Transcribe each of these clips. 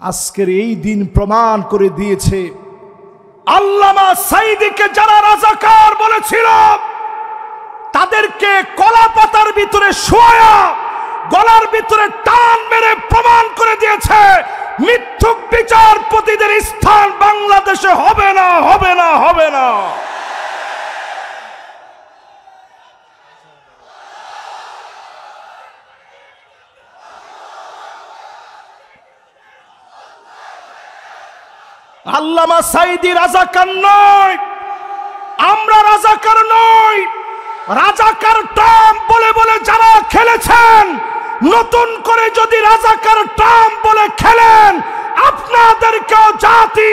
আজকের এই দিন প্রমাণ করে দিয়েছে আল্লামা সাঈদীকে যারা রাজাকার বলেছিল তাদেরকে কলা পাতার ভিতরে শোয়া গলার ভিতরে টান মেরে প্রমাণ করে দিয়েছে মিথ্যুক বিচারপতিদের স্থান বাংলাদেশে হবে না, হবে না, হবে না। আল্লামা সাঈদী রাজাকার নয়, আমরা রাজাকার নই। রাজাকার টার্ম বলে বলে যারা খেলেছেন, নতুন করে যদি রাজাকার টার্ম বলে খেলেন, আপনাদেরকেও জাতি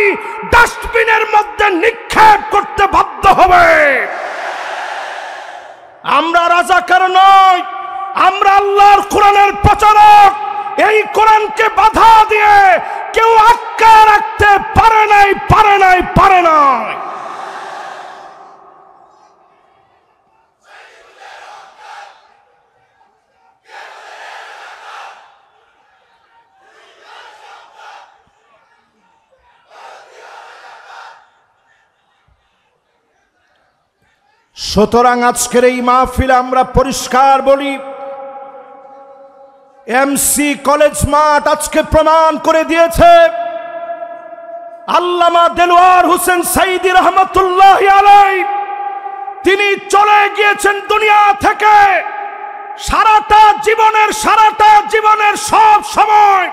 ডাস্টবিনের মধ্যে নিক্ষেপ করতে বাধ্য হবে। আমরা রাজাকার নই, আমরা আল্লাহর কোরআনের প্রচারক। এই কোরআনকে বাধা দিয়ে কেউ আটকা রাখতে পারে নাই, পারে নাই, পারে নাই। সুতরাং আজকের এই মাহফিলে আমরা পরিষ্কার বলি, এমসি কলেজ মাঠ আজকে প্রমাণ করে দিয়েছে আল্লামা দেলোয়ার হোসেন সাঈদী রহমতুল্লাহি আলাইহি তিনি চলে গিয়েছেন দুনিয়া থেকে। সারাটা জীবনের সব সময়,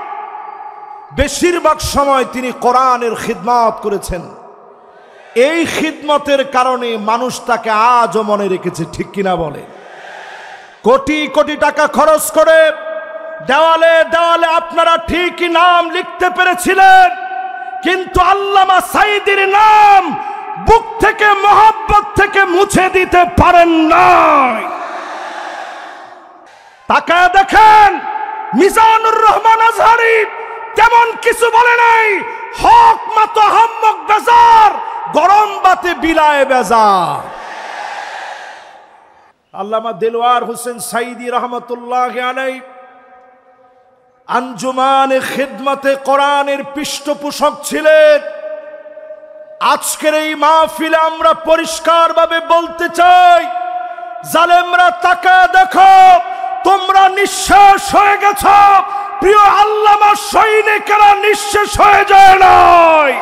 বেশিরভাগ সময় তিনি কোরআনের খিদমত করেছেন। এই খিদমতের কারণে মানুষ তাকে আজও মনে রেখেছে, ঠিক কিনা বলে? কোটি কোটি টাকা খরচ করে দেওয়ালে দেওয়ালে আপনারা ঠিকই নাম লিখতে পেরেছিলেন, কিন্তু আল্লামা সাঈদীর নাম বুক থেকে মহব্বত থেকে মুছে দিতে পারেন নাই। তাকায় দেখেন, মিজানুর রহমান আজহারী তেমন কিছু বলে নাই, হক মত হাম্মক বেজার, গরম বাতে বিলায় বেজার। আল্লামা দেলোয়ার হোসেন সাঈদী রহমতুল্লাহি আলাইহি আঞ্জুমানে খিদমতে কোরআনের পৃষ্ঠপোষক ছিলেন। আজকের এই মাহফিলে আমরা পরিষ্কারভাবে বলতে চাই, জালেমরা তাকায় দেখো, তোমরা নিঃশেষ হয়ে গেছ, প্রিয় আল্লামা সৈনিকেরা নিঃশেষ হয়ে যায় নাই।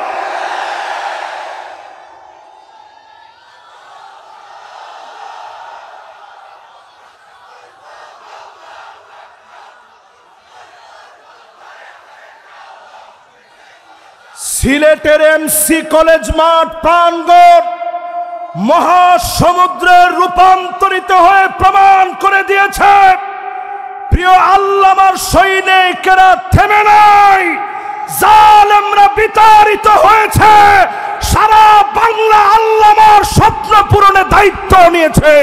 সিলেটের এমসি কলেজ মাঠ প্রাঙ্গণ মহাসমুদ্রে রূপান্তরিত হয়ে প্রমাণ করে দিয়েছে, প্রিয় আল্লামার সৈনিকেরা থেমে নাই, জালেমরা বিতাড়িত হয়েছে। সারা বাংলা আল্লামার স্বপ্ন পূরণে দায়িত্ব নিয়েছে।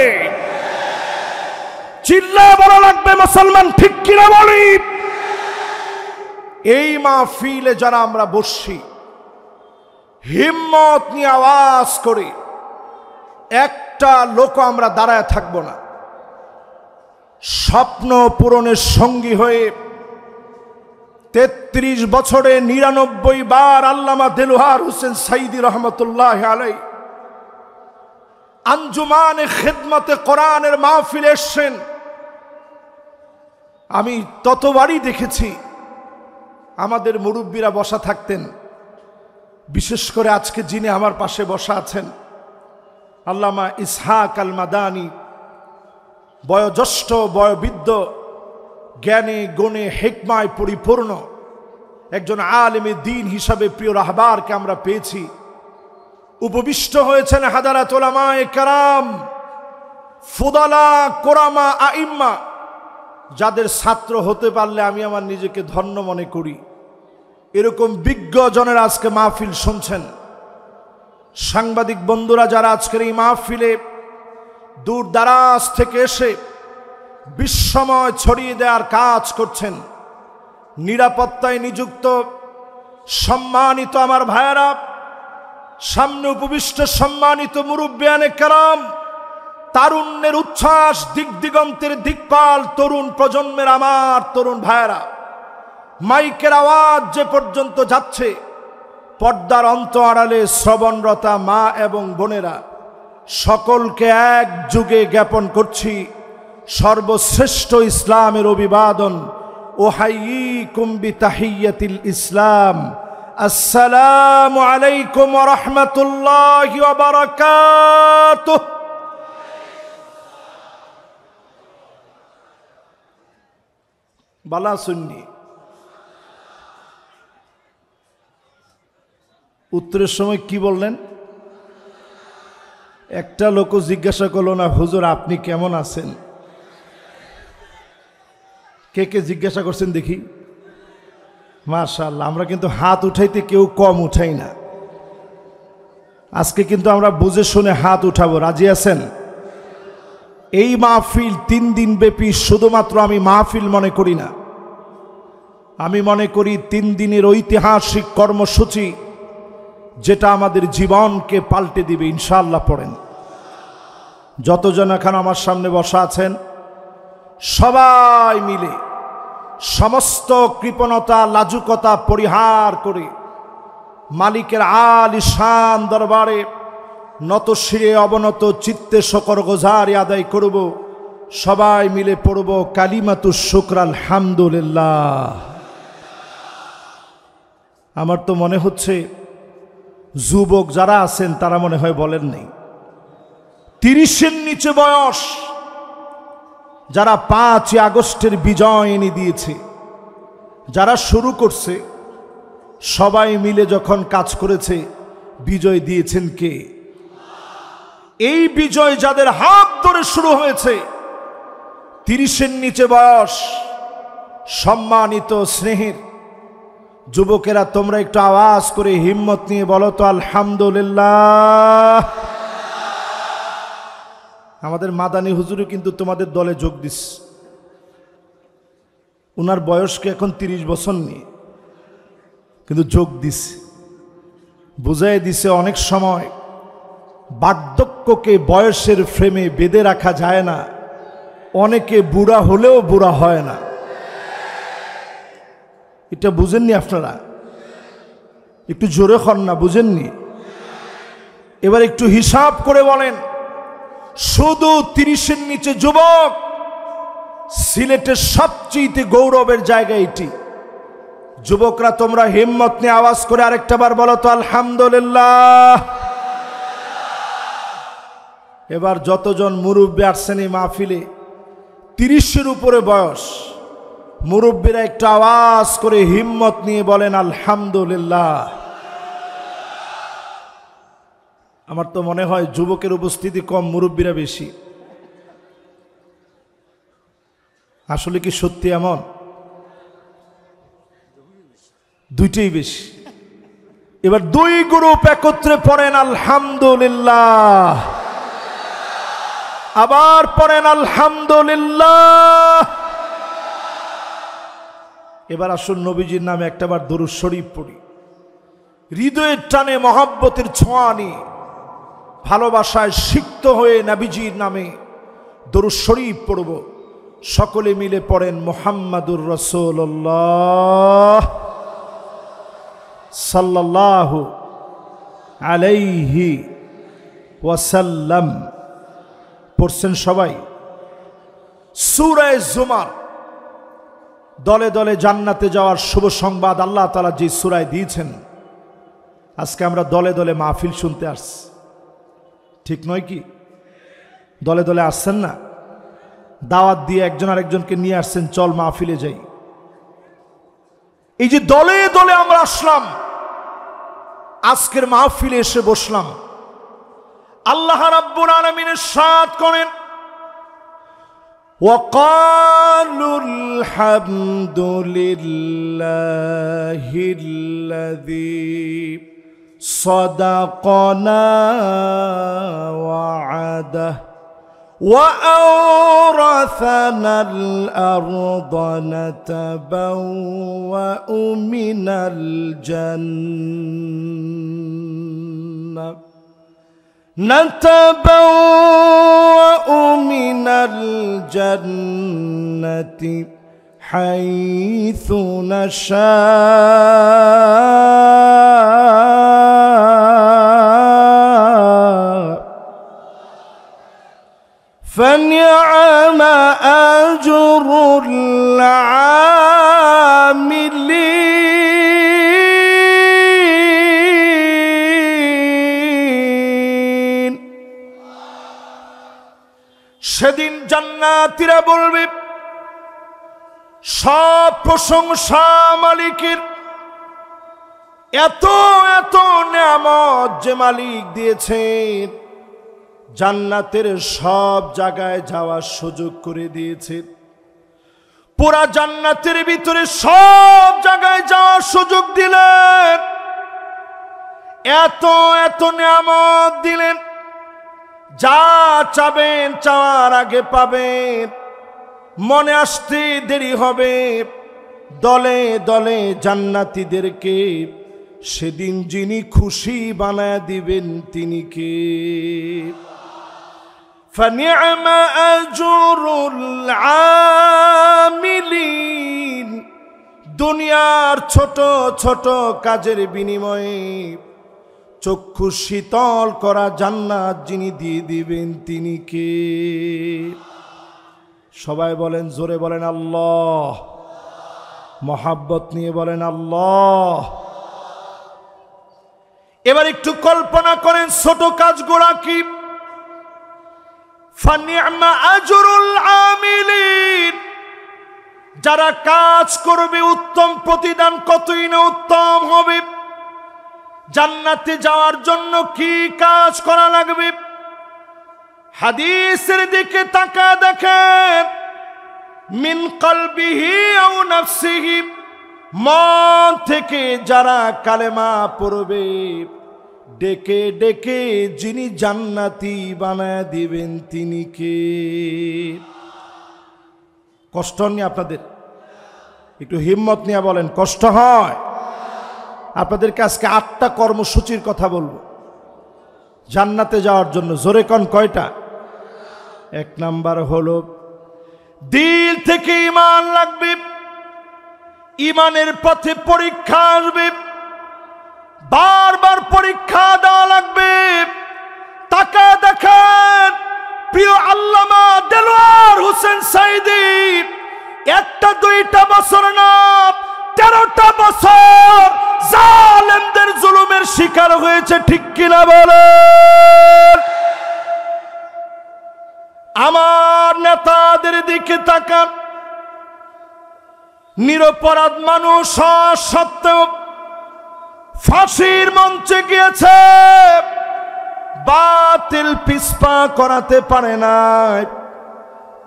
চিল্লায় বলা লাগবে মুসলমান, ঠিক কিনা বলি? এই মাহফিলে যারা আমরা বসছি, হিম্মত নিয়ে আওয়াজ করে একটা লোক আমরা দাঁড়ায় থাকব না। স্বপ্ন পূরণের সঙ্গী হয়ে 33 বছরে 99 বার আল্লামা দেলোয়ার হোসেন সাঈদী রহমতুল্লাহি আলাইহি আঞ্জুমানে খিদমতে কোরআনের মাহফিলে এসেছেন। আমি ততবারই দেখেছি আমাদের মুরব্বীরা বসা থাকতেন, বিশেষ করে আজকে যিনি আমার পাশে বসা আছেন আল্লামা ইসহাক আল মাদানী, বয়োজ্যেষ্ঠ বয়োবৃদ্ধ, জ্ঞানে গুণে হিকমায় পরিপূর্ণ একজন আলেমে দ্বীন হিসাবে প্রিয় রাহবারকে আমরা পেয়েছি। উপবিষ্ট হয়েছেন হাজারাত উলামায়ে কেরাম, ফুদালা, কোরামা, আইম্মা, যাদের ছাত্র হতে পারলে আমি আমার নিজেকে ধন্য মনে করি। এরকম বিজ্ঞ জনের আজকে মাহফিল শুনছেন। সাংবাদিক বন্ধুরা যারা আজকের এই মাহফিলে দূর দারাজ থেকে এসে বিস্ময় ছড়িয়ে দেওয়ার কাজ করছেন, নিরাপত্তায় নিযুক্ত সম্মানিত আমার ভাইয়েরা, সামনে উপবিষ্ট সম্মানিত মুরব্বিয়ানে কেরাম, তারুণ্যের উচ্ছ্বাস, দিক দিগন্তের দিকপাল তরুণ প্রজন্মের আমার তরুণ ভাইয়েরা, মাইকের আওয়াজ যে পর্যন্ত যাচ্ছে, পর্দার অন্তরালে শ্রবণরতা মা এবং বোনেরা সকলকে এক যুগে জ্ঞাপন করছি সর্বশ্রেষ্ঠ ইসলামের অভিবাদন, উহাইয়িকুম বিতাহিয়াতিল ইসলাম, আসসালামু আলাইকুম ওয়া রাহমাতুল্লাহি ওয়া বারাকাতুহু। বালা সুন্নি উত্তরের সময় কি বললেন? একটা লোক জিজ্ঞাসা করলো না, হুজুর আপনি কেমন আছেন? কে কে জিজ্ঞাসা করছেন দেখি? মাশাআল্লাহ, আমরা কিন্তু হাত উঠাইতে কেউ কম উঠাই না। আজকে কিন্তু আমরা বুঝে শুনে হাত উঠাবো। রাজি আছেন? এই মাহফিল 3 দিন ব্যাপী শুধুমাত্র আমি মাহফিল মনে করি না, আমি মনে করি 3 দিনের ঐতিহাসিক কর্মসূচি যেটা আমাদের জীবনকে পাল্টে দিবে ইনশাআল্লাহ। পড়েন, যতজন এখন আমার সামনে বসা আছেন সবাই মিলে সমস্ত কৃপণতা লাজুকতা পরিহার করে মালিকের আলিশান দরবারে নত শিরে অবনত চিত্তে শকর গোজারি আদায় করব। সবাই মিলে পড়ব কালিমাতুশ শুকর আলহামদুলিল্লাহ। আমার তো মনে হচ্ছে যুবক যারা আছেন তারা মনে হয় বলেন নেই। 30-এর নিচে বয়স যারা 5 আগস্টের বিজয় এনে দিয়েছে, যারা শুরু করছে, সবাই মিলে যখন কাজ করেছে, বিজয় দিয়েছেন কে? এই বিজয় যাদের হাত ধরে শুরু হয়েছে, 30-এর নিচে বয়স, সম্মানিত স্নেহের যুবকেরা, তোমরা একটু আওয়াজ করে হিম্মত নিয়ে বলো তো আলহামদুলিল্লাহ। আমাদের মাদানী হুজুরও কিন্তু তোমাদের দলে যোগ দিস। উনার বয়সকে এখন 30 বছর নেই, কিন্তু যোগ দিস, বুঝাই দিছে অনেক সময় বার্ধক্যকে বয়সের ফ্রেমে বেঁধে রাখা যায় না। অনেকে বুড়া হলেও বুড়া হয় না। এটা বুঝেননি আপনারা? একটু জোরে হন না, বুঝেননি? এবার একটু হিসাব করে বলেন, শুধু 30-এর নিচে যুবক সিলেটের সবচেয়ে গৌরবের জায়গা এটি। যুবকরা তোমরা হিম্মত নিয়ে আওয়াজ করে আরেকটা বার বলো তো আলহামদুলিল্লাহ। এবার যতজন মুরব্বী আসছেন এই মাহফিলে, 30-এর উপরে বয়স মুরব্বীরা একটু আওয়াজ করে হিম্মত নিয়ে বলেন আলহামদুলিল্লাহ। আমার তো মনে হয় যুবকের উপস্থিতি কম, মুরব্বীরা বেশি। আসলে কি সত্যি এমন? দুইটাই বেশি। এবার 2 গ্রুপ একত্রে পড়েন আলহামদুলিল্লাহ, আবার পড়েন আলহামদুলিল্লাহ। এবার আসুন নবীজির নামে একটাবার দরুদ শরীফ পড়ি। হৃদয়ের টানে মহব্বতের ছোঁয়া নিয়ে ভালোবাসায় সিক্ত হয়ে নবীজির নামে দরুদ শরীফ পড়ব। সকলে মিলে পড়েন মুহাম্মাদুর রাসূলুল্লাহ সাল্লাল্লাহু আলাইহি ওয়াসাল্লাম। পড়ছেন সবাই? সূরা জুমার দলে দলে জান্নাতে যাওয়ার শুভ সংবাদ আল্লাহ তাআলা যে সূরায় দিয়েছেন, আজকে আমরা দলে দলে মাহফিল শুনতে আসছি, ঠিক নয় কি? দলে দলে আসছেন না? দাওয়াত দিয়ে একজন আরেকজনকে নিয়ে আসছেন, চল মাহফিলে যাই। এই যে দলে দলে আমরা আসলাম, আজকের মাহফিলে এসে বসলাম, আল্লাহ রাব্বুল আলামিন ইরশাদ করেন, وقالوا الحمد لله الذي صدقنا وعده وأورثنا الأرض نتبوأ من الجنة نتبوأ من الجنة حيث نشاء فنعم أجر العاملين সেদিন জান্নাতীরা বলবে সব প্রশংসা মালিকের, এত এত নিয়ামত যে মালিক দিয়েছেন, জান্নাতের সব জায়গায় যাওয়ার সুযোগ করে দিয়েছেন, পুরা জান্নাতের ভিতরে সব জায়গায় যাওয়ার সুযোগ দিলেন, এত এত নিয়ামত দিলেন, যা চাবেন চাওয়ার আগে পাবেন, মনে আসতে দেরি হবে। দলে দলে জান্নাতীদেরকে সেদিন যিনি খুশি বানায় দিবেন তিনি কে? ফানি'মা আজরুল আমিলিন। দুনিয়ার ছোট ছোট কাজের বিনিময়ে চক্ষু শীতল করা জান্নাত যিনি দিয়ে দিবেন তিনি কে? সবাই বলেন, জোরে বলেন আল্লাহ। মহাব্বত নিয়ে বলেন আল্লাহ। এবার একটু কল্পনা করেন ছোট কাজগুলা কি। ফানি'মা আজরুল আমিলিন, যারা কাজ করবে উত্তম প্রতিদান কতই না উত্তম হবে। জান্নাতে যাওয়ার জন্য কি কাজ করা লাগবে? হাদিসের দিকে তাকায় দেখেন, মিন কলবিহি আও নাফসিহি, মন থেকে যারা কালেমা পড়বে, ডেকে ডেকে যিনি জান্নাতি বানায় দিবেন তিনি কে? কষ্ট হয়নি আপনাদের? একটু হিম্মত নিয়ে বলেন, কষ্ট হয়? আপনাদেরকে আজকে 8টা কর্মসূচির কথা বলবো জান্নাতে যাওয়ার জন্য। জোরে কোন কয়টা? 1 নাম্বার হলো দিল থেকে ঈমান লাগবে, ঈমানের পথে পরীক্ষা আসবে, বারবার পরীক্ষা দেওয়া লাগবে। তাকা দেখেন প্রিয় আল্লামা দেলোয়ার হোসেন সাঈদী 1টা 2টা বছর না 13টা বছর জালেমদের জুলুমের শিকার হয়েছে, ঠিক কিনা বলেন? আমার নেতাদের দিকে তাকান, নিরপরাধ মানুষ সত্ত্বেও ফাঁসির মঞ্চে গিয়েছে, বাতিল পিছপা করাতে পারে নাই।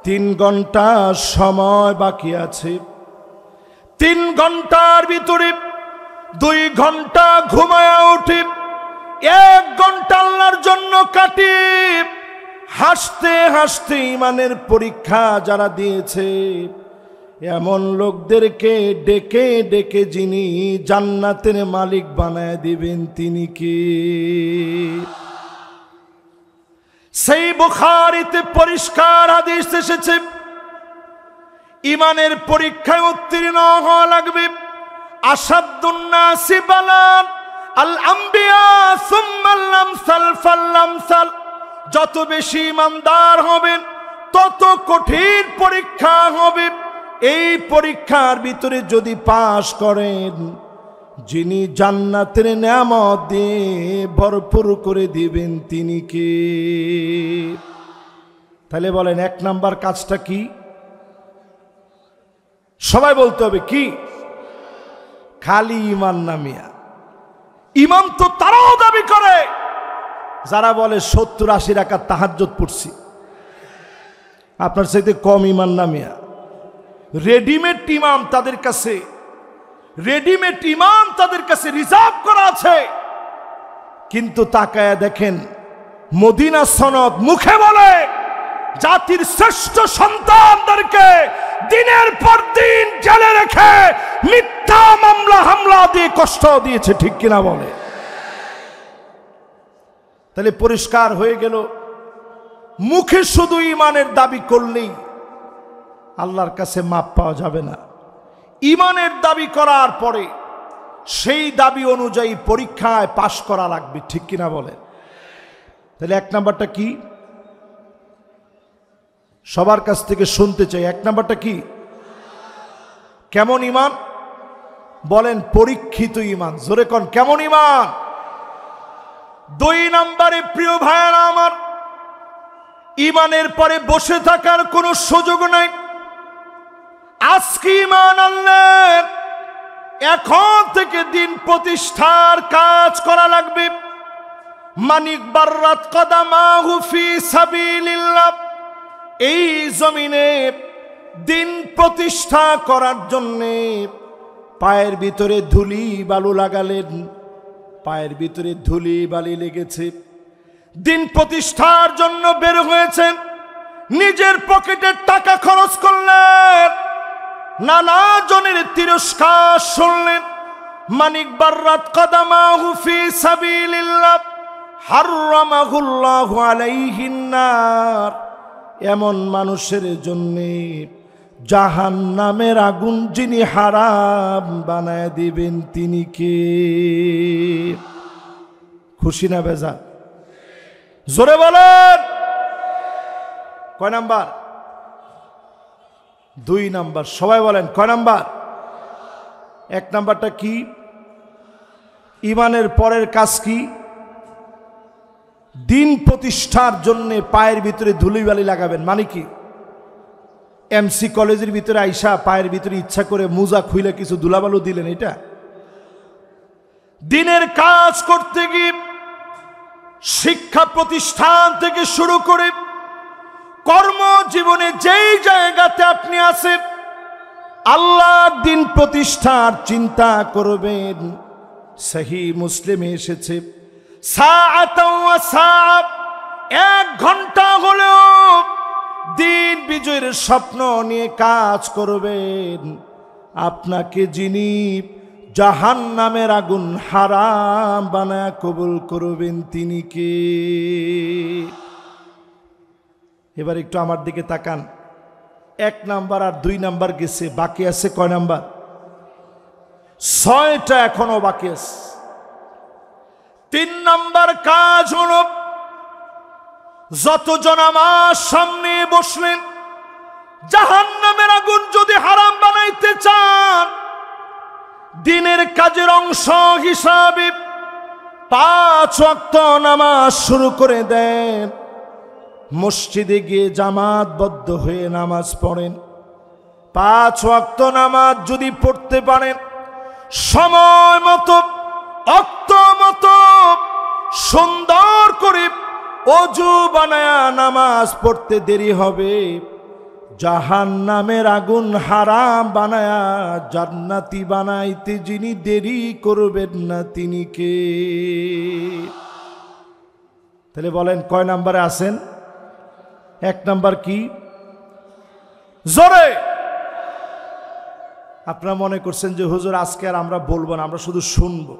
3 ঘন্টা সময় বাকি আছে, 3 ঘন্টার ভিতরে 2 ঘন্টা ঘুমায়া উঠি, 1 ঘন্টা আল্লাহর জন্য কাটি। হাসতে হাসতে ঈমানের পরীক্ষা যারা দিয়েছে, এমন লোকদেরকে ডেকে ডেকে যিনি জান্নাতের মালিক বানায় দিবেন তিনি কে? সেই বুখারীতে পরিষ্কার হাদিস এসেছে, ঈমানের পরীক্ষায় উত্তীর্ণ হওয়া লাগবে। আসাদুন নাসি বালান আল আম্বিয়া সুম্মাল আমসাল ফাল্লামসাল। যত বেশি ঈমানদার হবেন তত কঠিন পরীক্ষা হবে। এই পরীক্ষার ভিতরে যদি পাশ করেন, যিনি জান্নাতের নিয়ামত দিয়ে ভরপুর করে দিবেন তিনি কে? তাহলে বলেন 1 নাম্বার কাজটা কি? সবাই বলতে হবে কি? খালি ঈমান না মিয়া। ঈমান তো তারাও দাবি করে যারা বলে 70-80 রাকাত তাহাজ্জুদ পড়ছি। আপনার চাইতে কম ঈমান না মিয়া। রেডিমেড ইমাম তাদের কাছে, রেডিমেড ইমাম তাদের কাছে রিজার্ভ করা আছে। কিন্তু তাকায়া দেখেন, মদিনা সনদ মুখে বলে জাতির শ্রেষ্ঠ সন্তানদেরকে দিনের পর দিন জেলে রেখে মিথ্যা মামলা হামলা দিয়ে কষ্ট দিয়েছে, ঠিক কিনা বলে? তাহলে পরিষ্কার হয়ে গেল, মুখে শুধু ঈমানের দাবি করলেই আল্লাহর কাছে মাপ পাওয়া যাবে না। ইমানের দাবি করার পরে সেই দাবি অনুযায়ী পরীক্ষায় পাশ করা লাগবে, ঠিক কিনা বলে? তাহলে এক নাম্বারটা কি? সবার কাছ থেকে শুনতে চাই, এক নাম্বারটা কি? কেমন ইমান? বলেন পরীক্ষিত ইমান। জোরে কোন কেমন ইমান? দুই নাম্বারে প্রিয় ভাইয়েরা আমার, ইমানের পরে বসে থাকার কোনো সুযোগ নাই। আজকে ইমান আনলেন, এখন থেকে দিন প্রতিষ্ঠার কাজ করা লাগবে। মানিক বাররাত কদামাহু ফি সাবিলিল্লাহ, এই জমিনে দিন প্রতিষ্ঠা করার জন্যে পায়ের ভিতরে ধুলি বালু লাগালেন, পায়ের ভিতরে ধুলি বালি লেগেছে, দিন প্রতিষ্ঠার জন্য বের হয়েছেন, নিজের পকেটের টাকা খরচ করলেন, নানা জনের তিরস্কার শুনলেন। মানিক বাররাত কদামাহু ফি সাবিলিল্লাহ হারামাহুল্লাহু আলাইহিন নার, এমন মানুষের জন্য জাহান্নামের আগুন যিনি হারাম বানায় দিবেন তিনি কে? খুশি না বেজা? জোরে বলেন। কয় নাম্বার? দুই নাম্বার। সবাই বলেন কয় নাম্বার? এক নাম্বারটা কি? ইমানের পরের কাজ কি? দিন প্রতিষ্ঠার জন্য পায়ের ভিতরে ধুলিবালি লাগাবেন। মানে কি? এমসি কলেজের ভিতরে আইসা পায়ের ভিতরে ইচ্ছা করে মোজা খুইলে কিছু ধুলাবালু দিলেন, এটা? দিনের কাজ করতে গিয়ে শিক্ষা প্রতিষ্ঠান থেকে শুরু করে কর্মজীবনে যেই জায়গাতে আপনি আছেন, আল্লাহর দিন প্রতিষ্ঠার চিন্তা করবেন। সহিহ মুসলিমে এসেছে, সাআতাও ওয়া সাআব, 1 ঘন্টা হলেও দিন বিজয়ের স্বপ্ন নিয়ে কাজ করবেন। আপনাকে যিনি জাহান্নামের আগুন হারাম বানায় কবুল করবেন তিনি কে? এবার একটু আমার দিকে তাকান। 1 নাম্বার আর 2 নাম্বার গেছে, বাকি আছে কয় নাম্বার? 6টা এখনো বাকি আছে। 3 নাম্বার কাজ হলো, যতজন আমার সামনে বসলেন, জাহান্নামের আগুন যদি হারাম বানাইতে চান, দিনের কাজের অংশ হিসাবে 5 ওয়াক্ত নামাজ শুরু করে দেন। মসজিদে গিয়ে জামাতবদ্ধ হয়ে নামাজ পড়েন। 5 ওয়াক্ত নামাজ যদি পড়তে পারেন, সময় মতো অক্ত মতো সুন্দর করে অজু বানায়া নামাজ পড়তে দেরি হবে, জাহান্নামের আগুন হারাম বানায়া জান্নাতি বানাইতে যিনি দেরি করবেন না তিনি কে? তাহলে বলেন কয় নাম্বারে আছেন? 1 নাম্বার কি? জোরে। আপনারা মনে করছেন যে হুজুর আজকে আর আমরা বলবো না, আমরা শুধু শুনবো।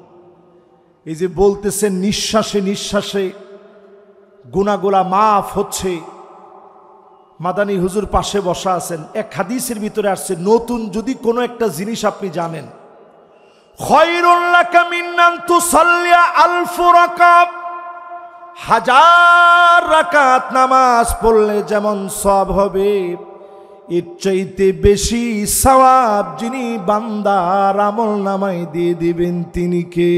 এই যে বলতেছেন নিঃশ্বাসে নিঃশ্বাসে গুনাহগুলা মাফ হচ্ছে। মাদানী হুজুর পাশে বসা আছেন, এক হাদিসের ভিতরে আসছে, নতুন যদি কোনো একটা জিনিস আপনি জানেন, খায়রুল লাকা মিন আন তুসাল্লিয়া আলফ রাকাত, 1000 রাকাত নামাজ পড়লে যেমন সওয়াব হবে, এর চাইতে বেশি সওয়াব যিনি বান্দার আমল নামায় দিয়ে দিবেন তিনি কে?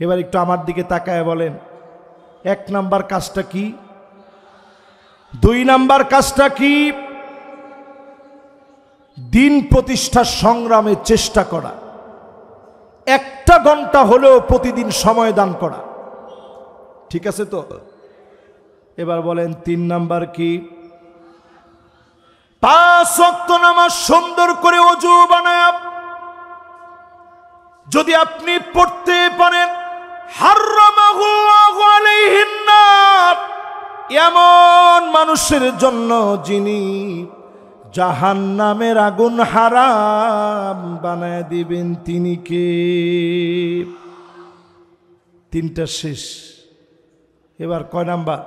এবার একটু আমার দিকে তাকায় বলেন 1 নাম্বার কাজটা কি? 2 নাম্বার কাজটা কি? দিন প্রতিষ্ঠার সংগ্রামে চেষ্টা করা, 1টা ঘন্টা হলেও প্রতিদিন সময় দান করা। ঠিক আছে তো? এবার বলেন 3 নাম্বার কি? 5 ওয়াক্ত নামাজ সুন্দর করে ওযু বানায়া যদি আপনি পড়তে পারেন, হারামাহুল্লাহু আলাইহিন নার, এমন মানুষের জন্য যিনি জাহান্নামের আগুন হারাম বানায় দিবেন তিনি কে? 3টা শেষ। এবার কয় নাম্বার?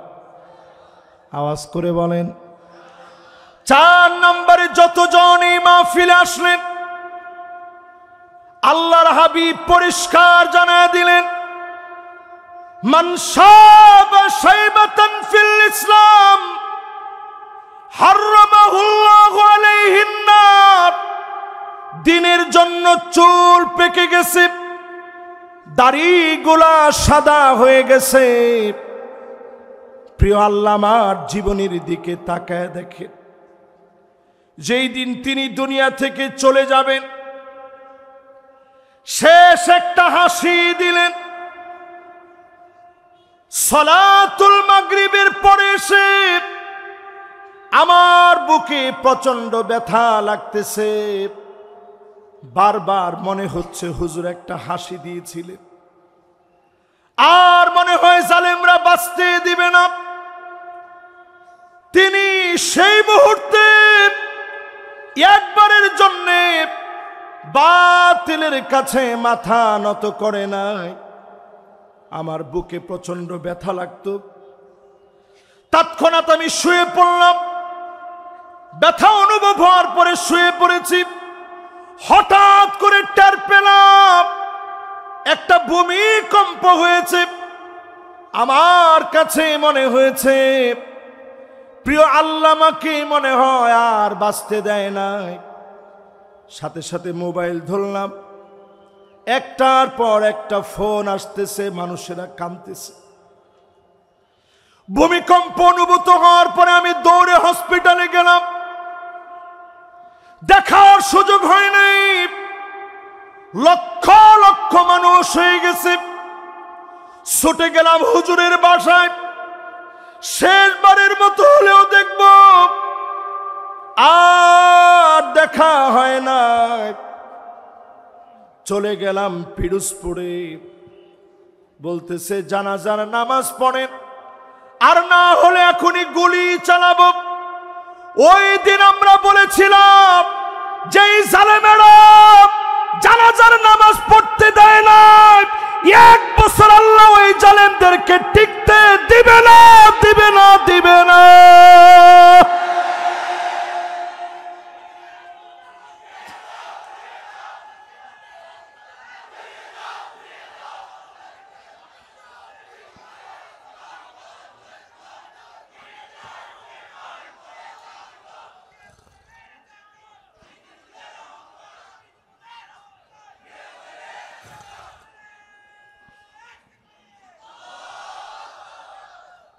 আওয়াজ করে বলেন 4 নম্বরে যতজন এই মাহফিলে আসলেন, আল্লাহর হাবিব পরিষ্কার জানায় দিলেন, মান শাবা শাইবাতান ফিল ইসলাম হারামাহুল্লাহু আলাইহিন নার। দিনের জন্য চুল পেকে গেছে, দাড়িগুলা সাদা হয়ে গেছে, প্রিয় আল্লাহ আমার জীবনের দিকে তাকায় দেখে, যেই দিন তিনি দুনিয়া থেকে চলে যাবেন, শেষ একটা হাসি দিলেন। সালাতুল মাগরিবের পরে এসে আমার বুকে প্রচন্ড ব্যথা লাগতেছে, বারবার মনে হচ্ছে হুজুর একটা হাসি দিয়েছিলেন, আর মনে হয় জালেমরা বাঁচতে দিবে না। তিনি সেই মুহূর্তে একবারের জন্য বাতিলের কাছে মাথা নত করে নাই। আমার বুকে প্রচন্ড ব্যথা লাগতো, তৎক্ষণাৎ আমি শুয়ে পড়লাম। ব্যথা অনুভব হওয়ার পরে শুয়ে পড়েছি, হঠাৎ করে টের পেলাম একটা ভূমিকম্প হয়েছে। আমার কাছে মনে হয়েছে প্রিয় আল্লামাকে মনে হয় আর বাঁচতে দেয় নাই। সাথে সাথে মোবাইল ধরলাম, একটার পর একটা ফোন আসতেছে, মানুষেরা কাঁদতেছে। ভূমিকম্প অনুভূত হওয়ার পরে আমি দৌড়ে হসপিটালে গেলাম, দেখার সুযোগ হয় নাই। লক্ষ লক্ষ মানুষ হয়ে গেছে। ছুটে গেলাম হুজুরের বাসায়, শেষবারের মতো হলেও দেখব, আর দেখা হয় না। চলে গেলাম পিরোজপুরে, বলতেছে জানাজার নামাজ পড়েন, আর না হলে এখনই গুলি চালাবো। ওই দিন আমরা বলেছিলাম যে জালেমেরা জানাজার নামাজ পড়তে দেয় না, 1 বছর আল্লাহ ওই জালেমদেরকে টিকতে দিবে না, দিবে না, দিবে না।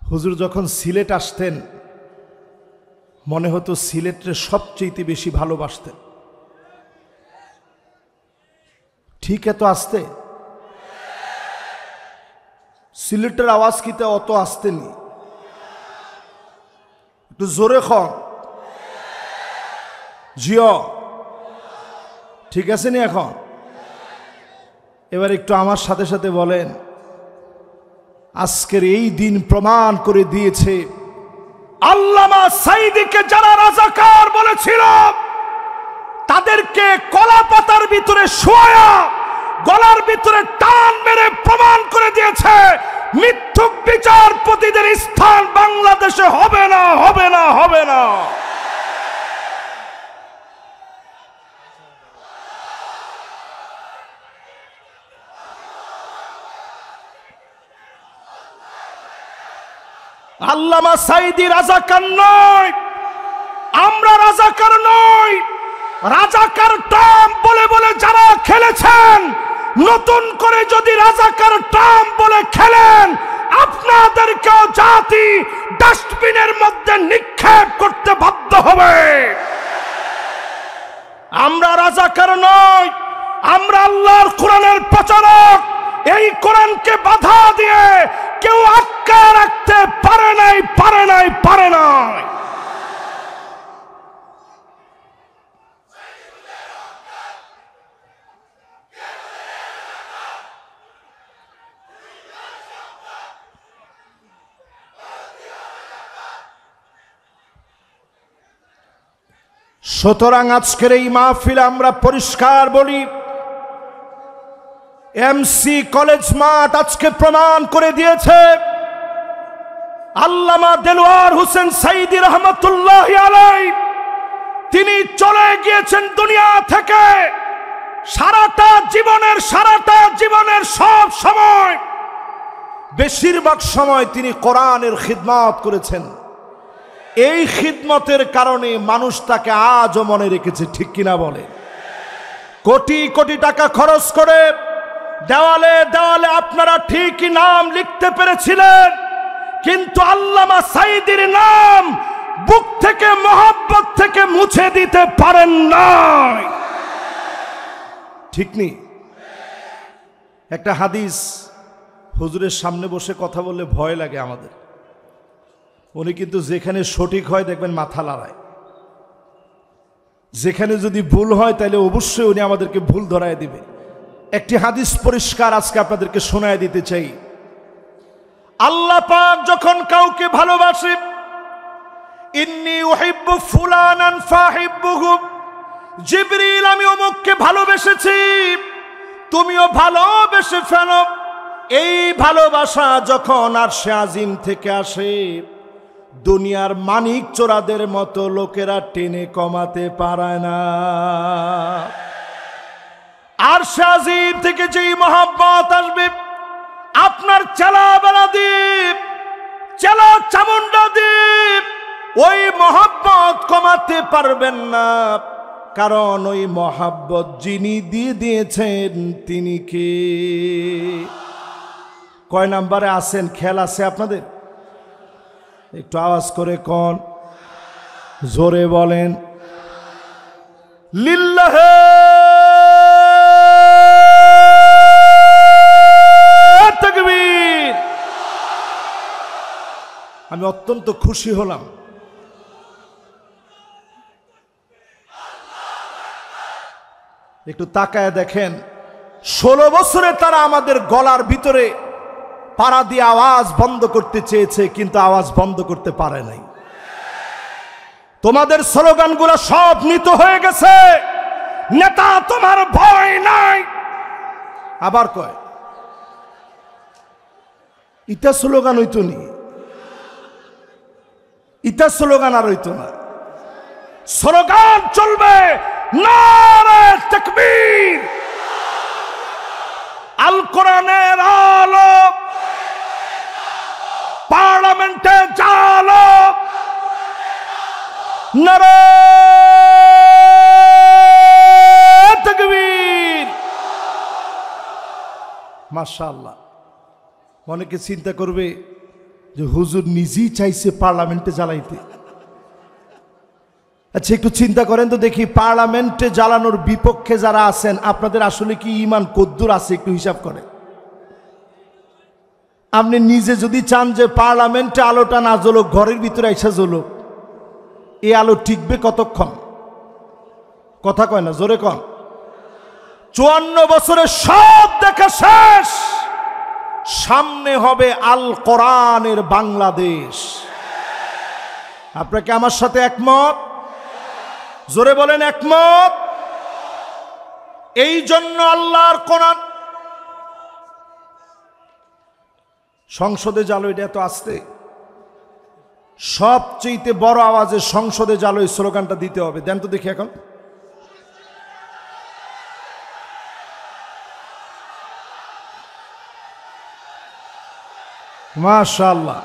হুজুর যখন সিলেট আসতেন, মনে হতো সিলেটের সবচেয়ে বেশি ভালোবাসতেন। ঠিক এত আসতে সিলেটের আওয়াজ কিতে অত আসতেনি, একটু জোরে খন জিও, ঠিক আছে নি? এখন এবার একটু আমার সাথে সাথে বলেন, আজকের এই দিন প্রমাণ করে দিয়েছে আল্লামা সাঈদীকে যারা রাজাকার বলেছিল, তাদেরকে কলা পাতার ভিতরে শোয়া গলার ভিতরে টান মেরে প্রমাণ করে দিয়েছে মিথ্যুক বিচারপতিদের স্থান বাংলাদেশে হবে না, হবে না, হবে না। আল্লামা সাঈদী রাজাকার নয়, আমরা রাজাকার নই। রাজাকার টার্ম বলে বলে যারা খেলেছেন, নতুন করে যদি রাজাকার টার্ম বলে খেলেন, আপনাদেরকেও জাতি ডাস্টবিনের মধ্যে নিক্ষেপ করতে বাধ্য হবে। আমরা রাজাকার নই, আমরা আল্লাহর কোরআনের প্রচারক। এই কোরআনকে বাধা দিয়ে কেউ আটকে রাখতে পারে নাই, পারে নাই, পারে নাই। সুতরাং আজকের এই মাহফিলে আমরা পরিষ্কার বলি, এমসি কলেজ মাঠ আজকে প্রমাণ করে দিয়েছে আল্লামা দেলোয়ার হোসেন সাঈদী রহমাতুল্লাহি আলাইহি তিনি চলে গিয়েছেন দুনিয়া থেকে। সারাটা জীবনের সব সময়, বেশিরভাগ সময় তিনি কোরআনের খিদমত করেছেন। এই খিদমতের কারণে মানুষ তাকে আজও মনে রেখেছে, ঠিক কিনা বলে? কোটি কোটি টাকা খরচ করে দেওয়ালে দেওয়ালে আপনারা ঠিকই নাম লিখতে পেরেছিলেন, কিন্তু আল্লামা সাঈদীর নাম বুক থেকে, মহব্বত থেকে মুছে দিতে পারেন নাই। ঠিক নেই? একটা হাদিস, হুজুরের সামনে বসে কথা বললে ভয় লাগে আমাদের। উনি কিন্তু যেখানে সঠিক হয় দেখবেন মাথা লড়ায়, যেখানে যদি ভুল হয় তাহলে অবশ্যই উনি আমাদেরকে ভুল ধরায় দিবে। একটি হাদিস পরিষ্কার আজকে আপনাদেরকে শোনায় দিতে চাই। আল্লাহ পাক যখন কাউকে ভালোবাসে, ইন্নী উহিব্বু ফুলানান ফাহিব্বুহু, জিবরিল আমি অমুককে ভালোবেসেছি, তুমিও ভালোবেসে ফেলো। এই ভালোবাসা যখন আরশে আজিম থেকে আসে, দুনিয়ার মানিক চোরাদের মতো লোকেরা টেনে কমাতে পারে না। আরশে আজিম থেকে যেই মহব্বত আসবে, আপনার চেলা বেলা দ্বীপ, চেলা চামুন্ডা দ্বীপ, ওই মহব্বত কমাতে পারবেন না। কারণ ওই মহব্বত যিনি দিয়ে দিয়েছেন তিনি কে? কয় নাম্বারে আছেন খেয়াল আছে আপনাদের? একটু আওয়াজ করে কোন, জোরে বলেন লিল্লাহে তাকবীর। আমি অত্যন্ত খুশি হলাম। একটু তাকায় দেখেন, 16 বছরে তারা আমাদের গলার ভিতরে পাড়া দিয়ে আওয়াজ বন্ধ করতে চেয়েছে, কিন্তু আওয়াজ বন্ধ করতে পারে নাই। তোমাদের স্লোগানগুলো সব নিত হয়ে গেছে। নেতা তোমার ভয় নাই, আবার কয় ইটা স্লোগান হইতো নি, ইটা স্লোগান আর হইতো না। স্লোগান চলবে নারে তাকবীর, আল কোরআনের আলো, পার্লামেন্টে জালো, নারে তাকবীর। মাশাআল্লাহ। অনেকে চিন্তা করবে যে হুজুর নিজেই চাইছে পার্লামেন্টে জ্বালাইতে। আচ্ছা একটু চিন্তা করেন তো দেখি, পার্লামেন্টে জ্বালানোর বিপক্ষে যারা আছেন আপনাদের আসলে কি ঈমান কদ্দুর আছে? একটু হিসাব করেন। আপনি নিজে যদি চান যে পার্লামেন্টে আলোটা না জ্বলুক, ঘরের ভিতরে এসে জ্বলুক, এই আলো টিকবে কতক্ষণ? কথা কয় না, জোরে কন। 54 বছরে সব দেখা শেষ, সামনে হবে আল কোরআনের বাংলাদেশ। আপনাকে আমার সাথে একমত? জোরে বলেন একমত। এই জন্য আল্লাহর কোরআন সংসদে জালো, এটা এত আসতে, সবচেয়ে বড় আওয়াজে সংসদে জালো এই স্লোগানটা দিতে হবে। দেন তো দেখি এখন। মাশাআল্লাহ।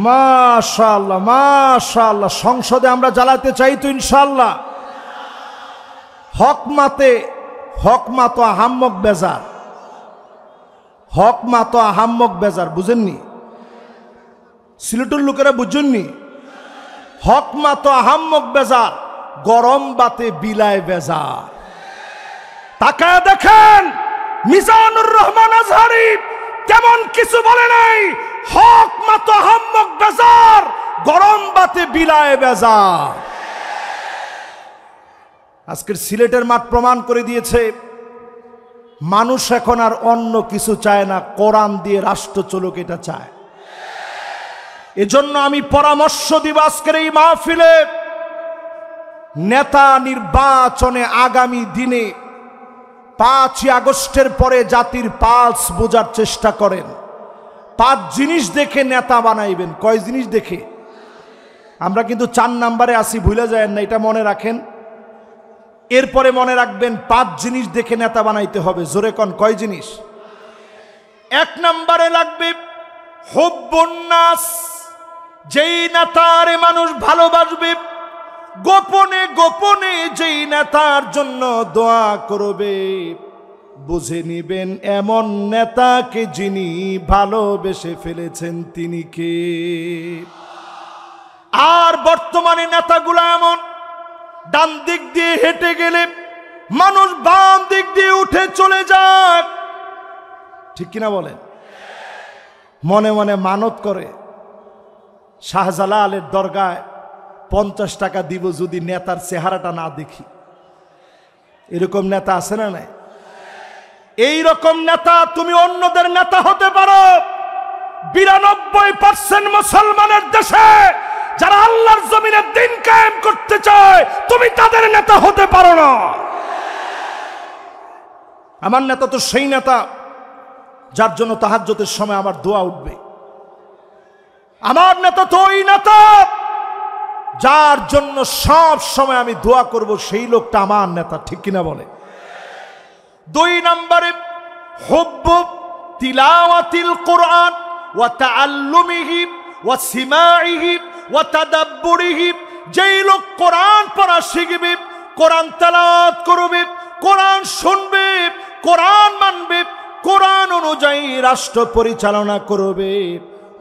মাশাআল্লাহ মাশাআল্লাহ। সংসদে আমরা জ্বালাতে চাই তো ইনশাআল্লাহ। হক মাতো আহাম্মক বেজার, হক মাতো আহাম্মক বেজার, বুঝেননি? সিলেটের লোকেরা বুঝেননি? হক মাতো আহাম্মক বেজার, গরম বাতে বিলায় বেজার। তাকায় দেখেন মিজানুর রহমান আজহারি কেমন কিছু বলে নাই। হক মাতো আহাম্মক বেজার, গরম বাতে বিলায় বেজার। আজকের সিলেটের মাঠ প্রমাণ করে দিয়েছে মানুষ এখন আর অন্য কিছু চায় না, কোরআন দিয়ে রাষ্ট্র চলুক এটা চায়। এজন্য আমি পরামর্শ দিব আজকের এই মাহফিলে, নেতা নির্বাচনে আগামী দিনে 5ই আগস্টের পরে জাতির পালস বোঝার চেষ্টা করেন। 5 জিনিস দেখে নেতা বানাইবেন। কয় জিনিস দেখে? আমরা কিন্তু 4 নম্বরে আসি, ভুলে যায় না, এটা মনে রাখেন। এরপরে মনে রাখবেন 5 জিনিস দেখে নেতা বানাইতে হবে। জোরে কোন, কয় জিনিস? 1 নম্বরে লাগবে হুব্বুন নাস, যেই নেতারে মানুষ ভালোবাসবে, গোপনে গোপনে যেই নেতার জন্য দোয়া করবে, বুঝে নিবেন এমন নেতাকে যিনি ভালোবেসে ফেলেছেন তিনি কে। আর বর্তমানে নেতাগুলো এমন, ডান দিক দিয়ে হেঁটে গেলে মানুষ বাম দিক দিয়ে উঠে চলে যায়, ঠিক কিনা বলেন? মনে মনে মানত করে, শাহজালালের দরগায় 50 টাকা দিব যদি নেতার চেহারাটা না দেখি। এরকম নেতা আছে না নাই? এই রকম নেতা তুমি অন্যদের নেতা হতে পারো। 92% মুসলমানের দেশে যারা আল্লাহর জমিনে দিন কায়েম করতে চায়, তুমি তাদের নেতা হতে পারো না। আমার নেতা তো সেই নেতা যার জন্য তাহাজ্জুদের সময় আমার দোয়া উঠবে। আমার নেতা তো ওই নেতা যার জন্য সব সময় আমি দোয়া করব, সেই লোকটা আমার নেতা, ঠিক কিনা বলে? 2 নম্বরে হুব্বু তিলাওয়াতিল কুরআন ওয়া তাআল্লুমিহি ওয়া সিমাইহি ওয়া তাদাব্বুরিহি, যেই লোক কোরআন পড়া শিখবে, কোরআন তেলাওয়াত করবে, কোরআন শুনবে, কোরআন মানবে, কোরআন অনুযায়ী রাষ্ট্র পরিচালনা করবে,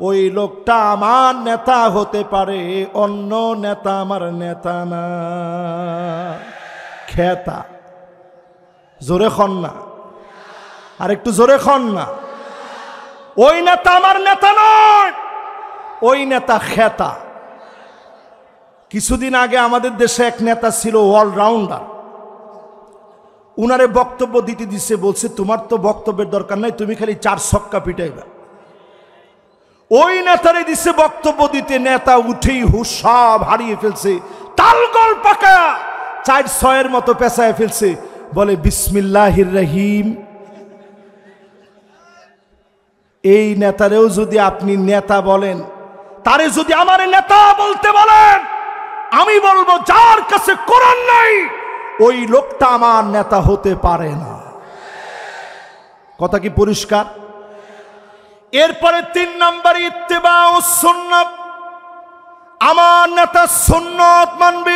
ওই লোকটা আমার নেতা হতে পারে। অন্য নেতা আমার নেতা না। খেতা, জোরে খন না, আর একটু জোরে খন না। ওই নেতা আমার নেতা নয়, ওই নেতা খেতা। কিছুদিন আগে আমাদের দেশে এক নেতা ছিল অলরাউন্ডার, উনারে বক্তব্য দিতে দিচ্ছে, বলছে তোমার তো বক্তব্যের দরকার নাই, তুমি খালি 4 ছক্কা পিটাইবা। ওই নেতারে দিচ্ছে বক্তব্য দিতে, নেতা উঠেই হুশ সব হারিয়ে ফেলছে, তালগোল পাকা 4-6 মতো পেঁচায় ফেলছে, বলে বিসমিল্লাহির রহিম। এই নেতারেও যদি আপনি নেতা বলেন, তারে যদি আমার নেতা বলতে বলেন, আমি বলবো যার কাছে কোরআন নাই ওই লোকটা আমার নেতা হতে পারে না। কথা কি পরিষ্কার? এরপরে 3 নম্বরে ইত্তেবাউস সুন্নাত, আমার নেতা সুন্নাত মানবে।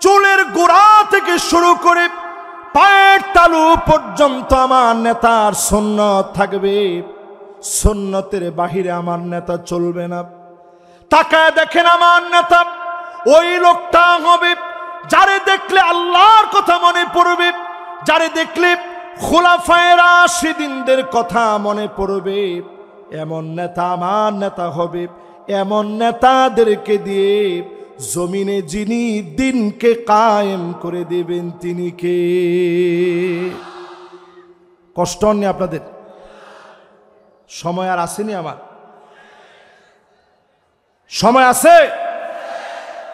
চুলের গোড়া থেকে শুরু করে পায়ের তালু পর্যন্ত আমার নেতার সুন্নাত থাকবে। সুন্নতের বাহিরে আমার নেতা চলবে না। তাকায় দেখেন, আমার নেতা ওই লোকটা হবে যারে দেখলে আল্লাহর কথা মনে পড়বে, যারে দেখলে খুলাফায়ে রাশিদিনদের কথা মনে পড়বে, এমন নেতা আমার নেতা হবে। এমন নেতাদেরকে দিয়ে জমিনে যিনি দিনকে কায়েম করে দেবেন তিনি কে? কষ্ট হয়নি আপনাদের? সময় আর আসেনি? আমার সময় আছে?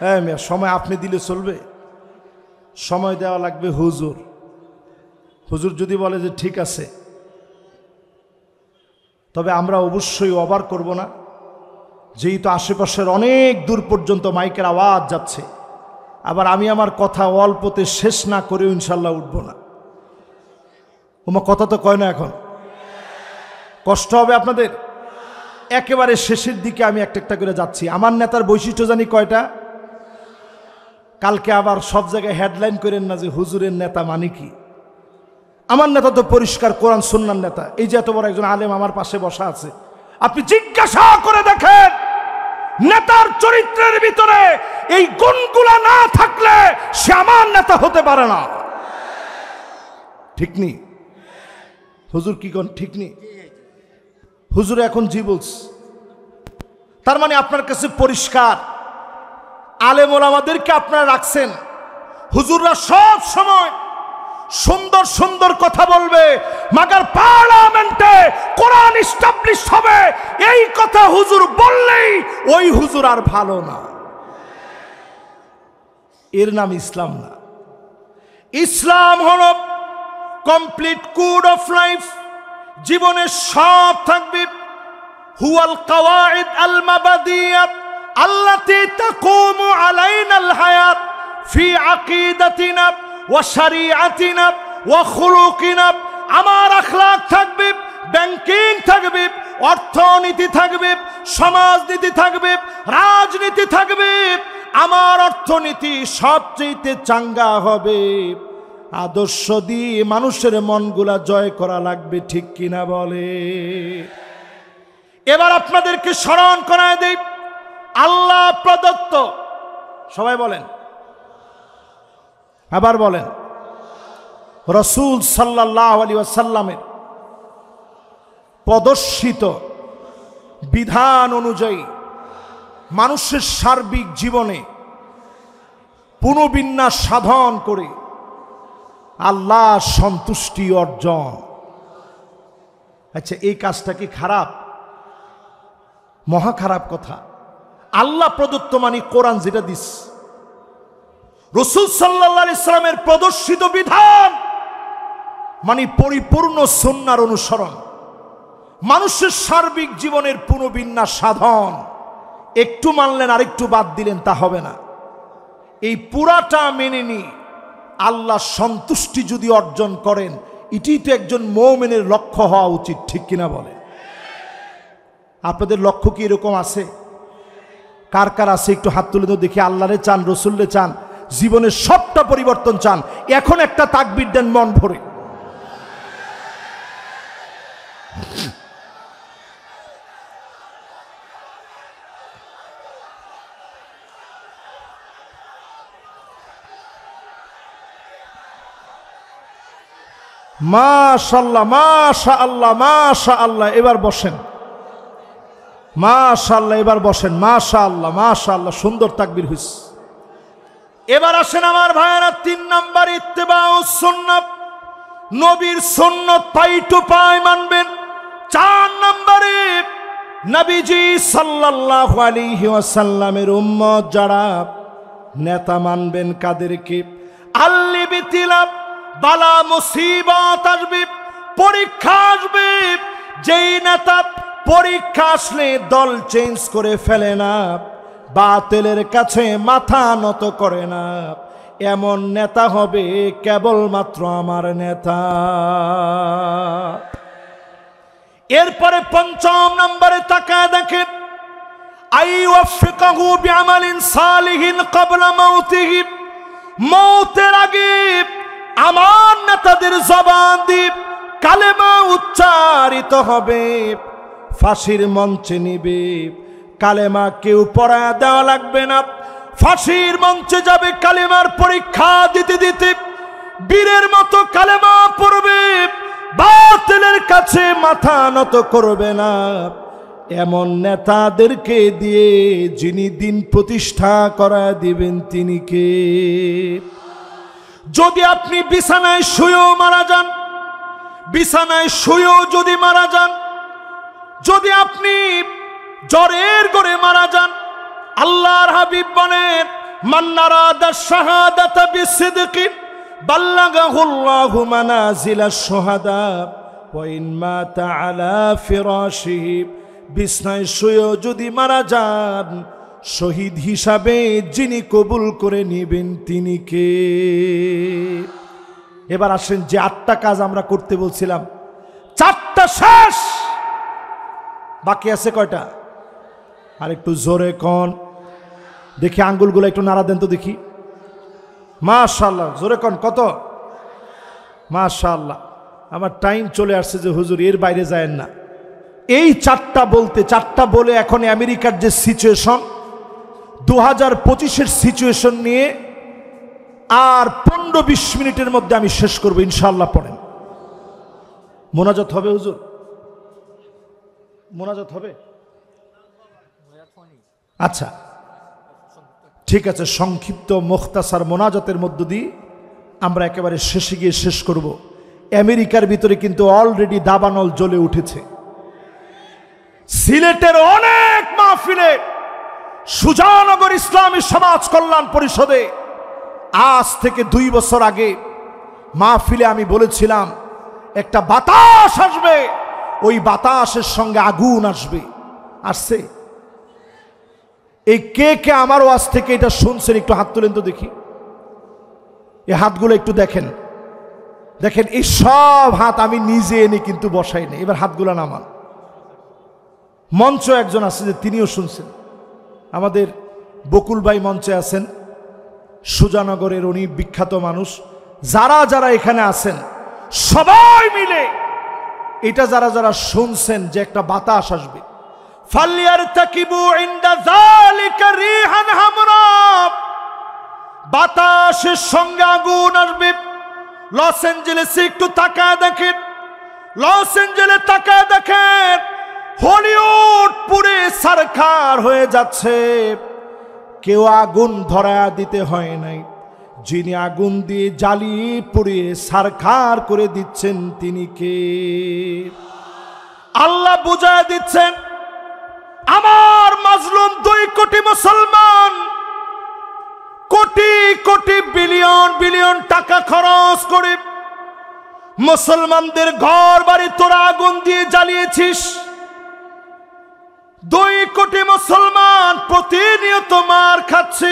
হ্যাঁ, সময় আপনি দিলে চলবে? সময় দেওয়া লাগবে হুজুর। হুজুর যদি বলে যে ঠিক আছে, তবে আমরা অবশ্যই ওভার করব না, যেহেতু আশেপাশের অনেক দূর পর্যন্ত মাইকের আওয়াজ যাচ্ছে। আবার আমি আমার কথা অল্পতে শেষ না করেও ইনশাল্লাহ উঠব না। ওমা কথা তো কয় না, এখন কষ্ট হবে আপনাদের। একেবারে শেষের দিকে আমি একটা একটা করে যাচ্ছি। আমার নেতার বৈশিষ্ট্য জানি কয়টা? কালকে আবার সব জায়গায় হেডলাইন করেন না যে হুজুরের নেতা মানে কি। আমার নেতা তো পরিষ্কার কোরআন সুন্নাহর নেতা। এই যে এত বড় একজন আলেম আমার পাশে বসা আছে, আপনি জিজ্ঞাসা করে দেখেন, নেতার চরিত্রের ভিতরে এই গুণগুলা না থাকলে সে আমার নেতা হতে পারে না। ঠিক নেই? হুজুর কি কোন ঠিক নেই? হুজুর এখন জি বলছে, তার মানে আপনার কাছে পরিষ্কার আলেম ওলামাদেরকে আপনারা রাখছেন। হুজুররা সব সময় সুন্দর সুন্দর কথা বলবে, মাগার পার্লামেন্টে কোরআন এস্টাবলিশ হবে এই কথা হুজুর বললেই ওই হুজুর আর ভালো না। এর নাম ইসলাম না। ইসলাম হলো কমপ্লিট কোড অফ লাইফ, জীবনে সব থাকবে। হুয়াল কাওয়াইদ আল মাবাদিয়াত আল্লাতী তাকুমু আলাইনাল হায়াত ফি আকিদাতিনা ওয়া শরিআতিনা ওয়া খুলুকিনা। আমার আখলাক থাকবে, ব্যাংকিং থাকবে, অর্থনীতি থাকবে, সমাজনীতি থাকবে, রাজনীতি থাকবে। আমার অর্থনীতি সবচেয়ে চাঙ্গা হবে। আদর্শ দিয়ে মানুষের মনগুলা জয় করা লাগবে, ঠিক কিনা বলে? এবার আপনাদেরকে স্মরণ করায় দেই, আল্লাহ প্রদত্ত, সবাই বলেন, আবার বলেন, রাসূল সাল্লাল্লাহু আলাইহি ওয়াসাল্লামের প্রদর্শিত বিধান অনুযায়ী মানুষের সার্বিক জীবনে পুনর্বিন্যাস সাধন করে আল্লাহর সন্তুষ্টি অর্জন। আচ্ছা, এই কাজটা কি খারাপ? মহা খারাপ কথা। আল্লাহ প্রদত্ত মানে কোরআন যেটা দিস, রাসূল সাল্লাল্লাহু আলাইহি সাল্লামের প্রদর্শিত বিধান মানে পরিপূর্ণ সুন্নাহর অনুসরণ, মানুষের সার্বিক জীবনের পুনর্বিন্যাস সাধন। একটু মানলেন আর একটু বাদ দিলেন তা হবে না। এই পুরাটা মেনে নিয়ে আল্লাহ সন্তুষ্টি যদি অর্জন করেন, এটি তো একজন মুমিনের লক্ষ্য হওয়া উচিত, ঠিক কিনা বলে? আপনাদের লক্ষ্য কি এরকম আছে? কার কার আছে একটু হাত তুলে তো দেখি। আল্লাহরে চান, রসুলরে চান, জীবনের সবটা পরিবর্তন চান, এখন একটা তাকবীর দেন মন ভরে। মাশাআল্লাহ, মাশাআল্লাহ, মাশাআল্লাহ। এবার বসেন। মাশাআল্লাহ, এবার বসেন। মাশাআল্লাহ, মাশাআল্লাহ, সুন্দর তাকবীর হইছে। এবার আসেন আমার ভাইয়েরা, 3 নাম্বার ইত্তেবাউস সুন্নাহ, নবীর সুন্নাত পাই টু পাই মানবেন। 4 নম্বরে নবীজি সাল্লাল্লাহু আলাইহি ওয়াসাল্লামের উম্মত যারা, নেতা মানবেন কাদেরকে? আল্লিবিতিলা, বালা মুসিবত আসবে, পরীক্ষা আসবে। যেই নেতা পরীক্ষা আসলে দল চেঞ্জ করে ফেলে না, বাতিলের কাছে মাথা নত করে না, এমন নেতা হবে কেবলমাত্র আমার নেতা। এরপরে 5 নম্বরে তাকায় দেখেন, আইওয়াফিকাহু বিআমালিন সালিহিন ক্বাবলা মাউতিহি, মওতের আগে আমার নেতাদের জবান দিয়ে কালেমা উচ্চারিত হবে, ফাঁসির মঞ্চে নিবে। কালেমা কেউ পড়ায় দেওয়া লাগবে না, ফাঁসির মঞ্চে যাবে, কালেমার পরীক্ষা দিতে দিতে বীরের মতো কালেমা পড়বে, বাতিলের কাছে মাথা নত করবে না। এমন নেতাদেরকে দিয়ে যিনি দিন প্রতিষ্ঠা করা দিবেন তিনি কে? যদি আপনি বিছানায় শুয়েও মারা যান, বিছানায় শুয়েও যদি মারা যান, যদি আপনি জ্বরের ঘরে মারা যান, আল্লাহর হাবিব বলেন, মান নারাদা শাহাদাতা বিসিদকি বাল্লাগাহুল্লাহু মানাজিলাশ শুহাদা ওয়া ইন মাতা আলা ফিরাশিহি, বিছানায় শুয়েও যদি মারা যান, শহীদ হিসাবে যিনি কবুল করে নেবেন তিনি কে? এবার আসেন, যে 8টা কাজ আমরা করতে বলছিলাম, 4টা শেষ, বাকি আছে কয়টা? আর একটু জোরে কোন দেখি, আঙ্গুলগুলো একটু নাড়া দেন তো দেখি। মাশাআল্লাহ, জোরে কোন কত? মাশাআল্লাহ। আমার টাইম চলে আসছে যে হুজুর এর বাইরে যায়েন না। এই 4টা বলতে, 4টা বলে এখন আমেরিকার যে সিচুয়েশন, 2025-এর সিচুয়েশন নিয়ে আর 15-20 মিনিটের মধ্যে আমি শেষ করবো ইনশাআল্লাহ। পড়েন। মোনাজাত হবে হুজুর? মোনাজাত হবে? আচ্ছা ঠিক আছে, সংক্ষিপ্ত মুখতাসার মোনাজাতের মধ্য দিয়ে আমরা একেবারে শেষে গিয়ে শেষ করব। আমেরিকার ভিতরে কিন্তু অলরেডি দাবানল জ্বলে উঠেছে। সিলেটের অনেক মাহফিলে সুজানগর ইসলামী সমাজ কল্যাণ পরিষদে আজ থেকে 2 বছর আগে মাহফিলে আমি বলেছিলাম একটা বাতাস আসবে, ওই বাতাসের সঙ্গে আগুন আসবে। আসছে? এই কে কে আমার ওয়াজ থেকে এটা শুনছেন একটু হাত তোলেন তো দেখি। এই হাতগুলো একটু দেখেন, দেখেন এই সব হাত আমি নিজে এনে কিন্তু বসাই না। এবার হাতগুলো নামান। মঞ্চ একজন আছে যে তিনিও শুনছেন, আমাদের বকুল ভাই মঞ্চে আছেন, সুজানগরের উনি বিখ্যাত মানুষ। যারা যারা এখানে আছেন সবাই মিলে এটা যারা যারা শুনছেন যে একটা বাতাস আসবে, ফালিয়ারতাকিবু ইনদা যালিকা রিহান হামরা, বাতাসের সঙ্গে আগুন আসবে। লস অ্যাঞ্জেলেসে একটু তাকায় দেখেন, লস অ্যাঞ্জেলেস তাকায় দেখেন, হলিউড পুরে সরকার হয়ে যাচ্ছে। কেউ আগুন ধরা দিতে হয় নাই, যিনি আগুন দিয়ে জ্বালিয়ে পুড়িয়ে সরকার করে দিচ্ছেন তিনি কে? আল্লাহ বুঝায় দিচ্ছেন, আমার মাজলুম 2 কোটি মুসলমান কোটি কোটি বিলিয়ন বিলিয়ন টাকা খরচ করে মুসলমানদের ঘর বাড়ি তোরা আগুন দিয়ে জ্বালিয়েছিস। 2 কোটি মুসলমান প্রতিনিয়ত মার খাচ্ছে।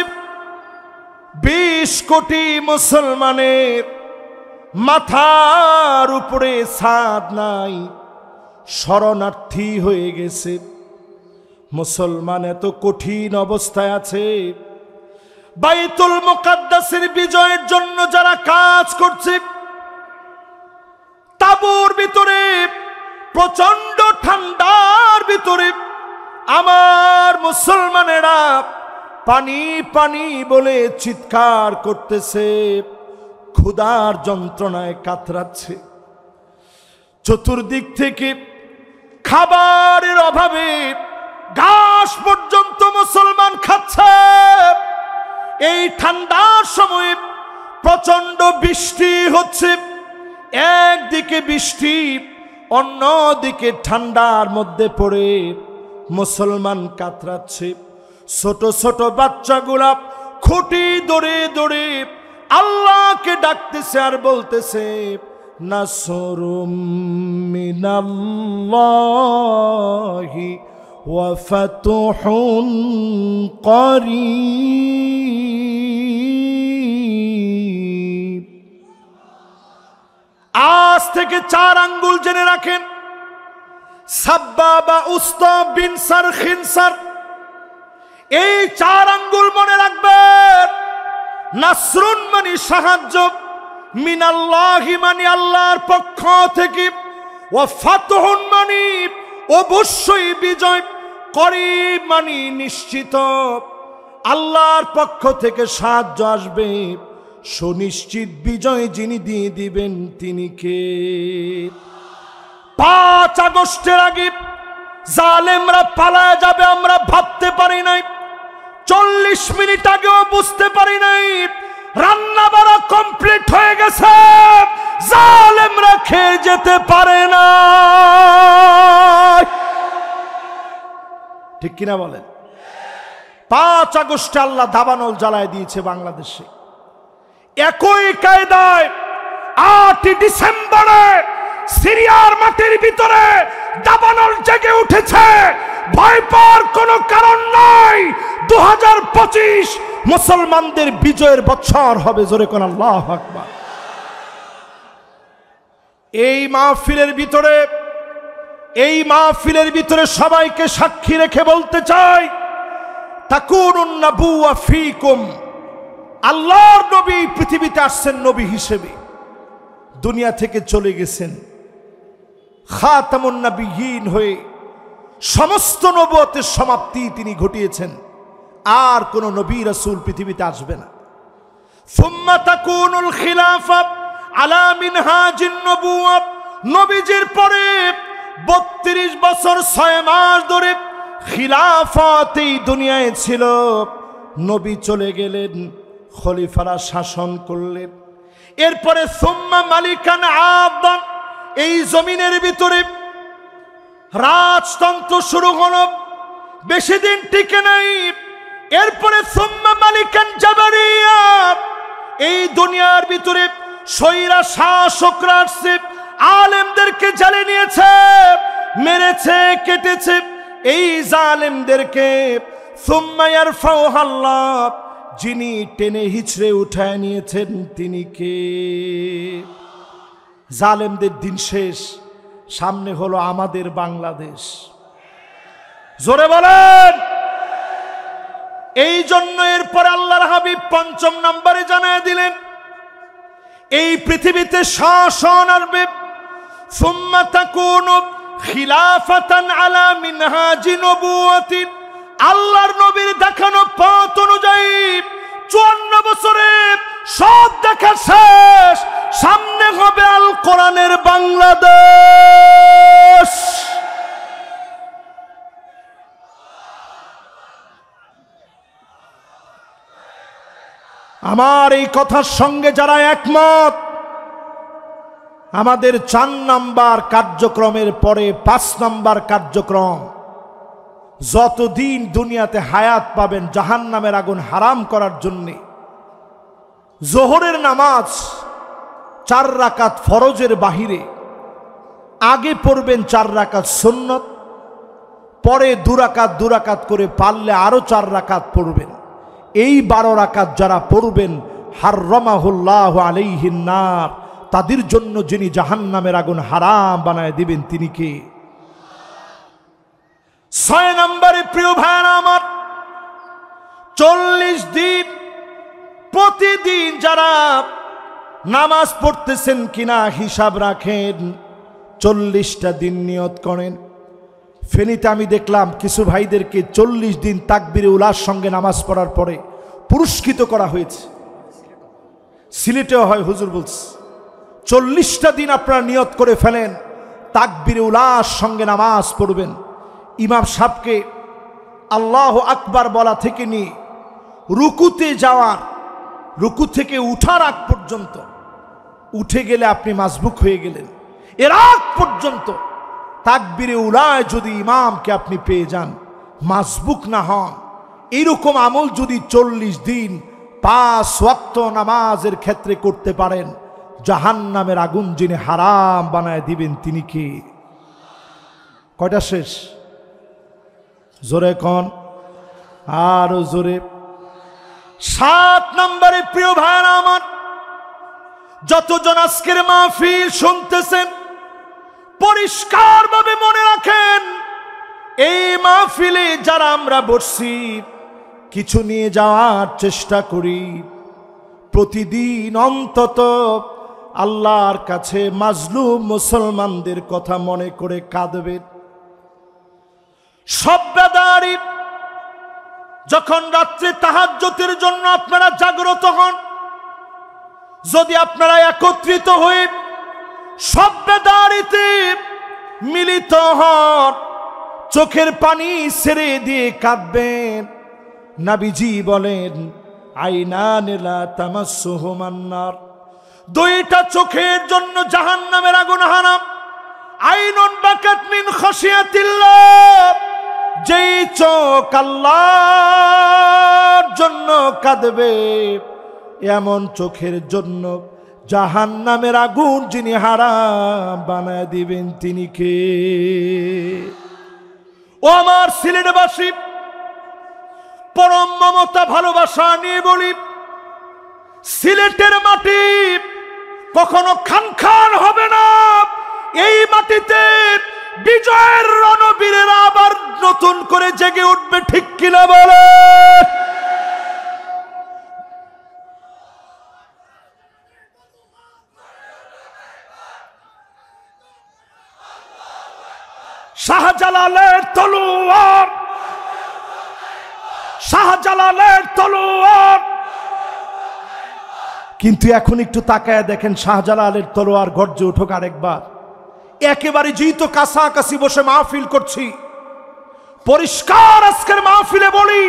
20 কোটি মুসলমানের মাথার উপরে ছাদ নাই, শরণার্থী হয়ে গেছে। মুসলমান এত কঠিন অবস্থায় আছে। বাইতুল মুকাদ্দাসের বিজয়ের জন্য যারা কাজ করছে, তাঁবুর ভিতরে প্রচন্ড ঠান্ডার ভিতরে আমার মুসলমানেরা পানি পানি বলে চিৎকার করতেছে, ক্ষুধার যন্ত্রণায় কাতরাচ্ছে। চতুর্দিক থেকে খাবারের অভাবে ঘাস পর্যন্ত মুসলমান খাচ্ছে। এই ঠান্ডার সময় প্রচন্ড বৃষ্টি হচ্ছে, একদিকে বৃষ্টি অন্যদিকে ঠান্ডার মধ্যে পড়ে মুসলমান কাতরাচ্ছে। ছোট ছোট বাচ্চাগুলা খুঁটি ধরে ধরে আল্লাহকে ডাকতেছে আর বলতেছে, নাসরুম মিনাল্লাহি ওয়া ফাতুহুন করিব। আজ থেকে 4 আঙ্গুল জেনে রাখেন, সাব্বাবা উস্তা বিনসার খিনসার, এই 4 আঙ্গুল মনে রাখবেন। নাসরুন মানে সাহায্য, মিনাল্লাহি মানে আল্লাহর পক্ষ থেকে, ওয়া ফাতহুন মানে অবশ্যই বিজয়, করিব মানে নিশ্চিত আল্লাহর পক্ষ থেকে সাহায্য আসবে। সুনিশ্চিত বিজয় যিনি দিয়ে দিবেন তিনি কে? 5 আগস্টের আগে জালেমরা পালায় যাবে আমরা ভাবতে পারি নাই। 40 মিনিট আগেও বুঝতে পারি নাই। রান্না বাড়া কমপ্লিট হয়ে গেছে, জালেমরা খেয়ে যেতে পারে না। ঠিক কিনা বলেন? 5 আগস্টে আল্লাহ দাবানল জ্বালায় দিয়েছে বাংলাদেশে। একই কায়দায় 8 ডিসেম্বরে সিরিয়ার মাটির ভিতরে দাবানল জেগে উঠেছে। ভয় পাওয়ার কোনো কারণ নাই। 2025 মুসলমানদের বিজয়ের বছর হবে। জোরে কোন আল্লাহু আকবার। এই মাহফিলের ভিতরে সবাইকে সাক্ষী রেখে বলতে চাই, তাকুনুন নাবুওয়া ফীকুম। আল্লাহর নবী পৃথিবীতে আসছেন নবী হিসেবে, দুনিয়া থেকে চলে গেছেন খাতামুন নবিয়্যিন হয়ে। সমস্ত নবুয়তের সমাপ্তি তিনি ঘটিয়েছেন। আর কোন নবী রাসূল পৃথিবীতে আসবে না। সুম্মা তাকুনুল খিলাফা আলা মিনহাজিন নবুওয়া। নবীজির পরে 32 বছর 6 মাস ধরে খিলাফত এই দুনিয়ায় ছিল। নবী চলে গেলেন, খলিফারা শাসন করলেন। এরপরে সুম্মা মালিকান আবদান, এই জমিনের ভিতরে রাজতন্ত্র শুরু হলো, বেশি দিন টিকে নাই। এরপরে সুম্মা মালিকান জাবারিয়া, এই দুনিয়ার ভিতরে স্বৈরা শাসকরা আসছে, আলেমদেরকে জ্বালিয়ে নিয়েছে, মেরেছে, কেটেছে এই জালেমদেরকে। সুম্মা ইয়ারফাউহা আল্লাহ, যিনি টেনে হিচড়ে উঠায় নিয়েছেন তিনি কে? জালেমদের দিন শেষ, সামনে হলো আমাদের বাংলাদেশ। জোরে বলেন। এই জন্য এরপর আল্লাহর হাবিব ৫ম নম্বরে জানায় দিলেন, এই পৃথিবীতে শাসন আসবে। সুম্মা তাকুনু খিলাফাতান আলা মিনহাজি নবুওয়াতি, আল্লাহর নবীর দেখানো পথ অনুযায়ী ৫৪ বছরে সব দেখা শেষ, সামনে হবে আল কোরআনের বাংলাদেশ। আমার এই কথার সঙ্গে যারা একমত, আমাদের ৪ নাম্বার কার্যক্রমের পরে ৫ নাম্বার কার্যক্রম, যতদিন দুনিয়াতে হায়াত পাবেন জাহান্নামের আগুন হারাম করার জন্যে জোহরের নামাজ ৪ রাকাত ফরজের বাহিরে আগে পড়বেন ৪ রাকাত সুন্নত, পরে ২ রাকাত ২ রাকাত করে পারলে আরো ৪ রাকাত পড়বেন। এই ১২ রাকাত যারা পড়বেন, হাররামাহুল্লাহু আলাইহিন নার, তাদের জন্য যিনি জাহান্নামের আগুন হারাম বানায় দিবেন তিনি কে? ৬ নম্বরে প্রিয় ভাইরা আমার, ৪০ দিন প্রতিদিন যারা নামাজ পড়তেছেন কিনা হিসাব রাখেন, ৪০টা দিন নিয়ত করেন। ফেনীতে আমি দেখলাম কিছু ভাইদেরকে ৪০ দিন তাকবীরে উলার সঙ্গে নামাজ পড়ার পরে পুরস্কৃত করা হয়েছে। সিলেটেও হয়, হুজুর বলছে ৪০টা দিন আপনারা নিয়ত করে ফেলেন, তাকবীরে উলার সঙ্গে নামাজ পড়বেন। ইমাম সাহেবকে আল্লাহু আকবার বলা থেকে নিয়ে রুকুতে যাওয়ার, রুকু থেকে উঠার আগ পর্যন্ত, উঠে গেলে আপনি মাসবুক হয়ে গেলেন, এর আগ পর্যন্ত তাকবীরে উলায় যদি ইমামকে আপনি পেয়ে যান, মাসবুক না হন, এইরকম আমল যদি ৪০ দিন ৫ ওয়াক্ত নামাজের ক্ষেত্রে করতে পারেন, জাহান্নামের আগুন যিনি হারাম বানায় দিবেন তিনি কে? কয়টা শেষ? জোরে কোন, আর জোরে। ৭ নম্বরে প্রিয় ভাইরা আমার, যতজন আজকের মাহফিল শুনতেছেন পরিষ্কারভাবে মনে রাখেন, এই মাহফিলে যারা আমরা বসছি কিছু নিয়ে যাওয়ার চেষ্টা করি, প্রতিদিন অন্তত আল্লাহর কাছে মাজলুম মুসলমানদের কথা মনে করে কাঁদবেন। সব্বাদারি যখন রাত্রে তাহাজ্জুদের জন্য আপনারা জাগ্রত হন, যদি আপনারা একত্রিত হয়ে সব্বাদারিতে মিলিত হন, চোখের পানি ছেড়ে দিয়ে কাঁদবেন। নবীজি বলেন, আইনান লা তামাসসুহুমান নার, 2টা চোখের জন্য জাহান্নামের আগুন হারাম। আইনুন বাকাত মিন খাশিয়াতিল্লাহ, যেই চোখ আল্লাহর জন্য কাঁদবে, এমন চোখের জন্য জাহান্নামের আগুন যিনি হারাম বানায় দিবেন তিনি কে? ও আমার সিলেটবাসী, পরম মমতা ভালোবাসা নিয়ে বলি, সিলেটের মাটি কখনো খানখান হবে না। এই মাটিতে বিজয়ের রণবীরেরা আবার নতুন করে জেগে উঠবে, ঠিক কিনা বলে? শাহজালালের তলোয়ার, শাহজালালের তলোয়ার। কিন্তু এখন একটু তাকায় দেখেন, শাহজালালের তলোয়ার গর্জে উঠুক আরেকবার। একেবারে যেহেতু কাছাকাছি বসে মাহফিল করছি, পরিষ্কার আজকের মাহফিলে বলি,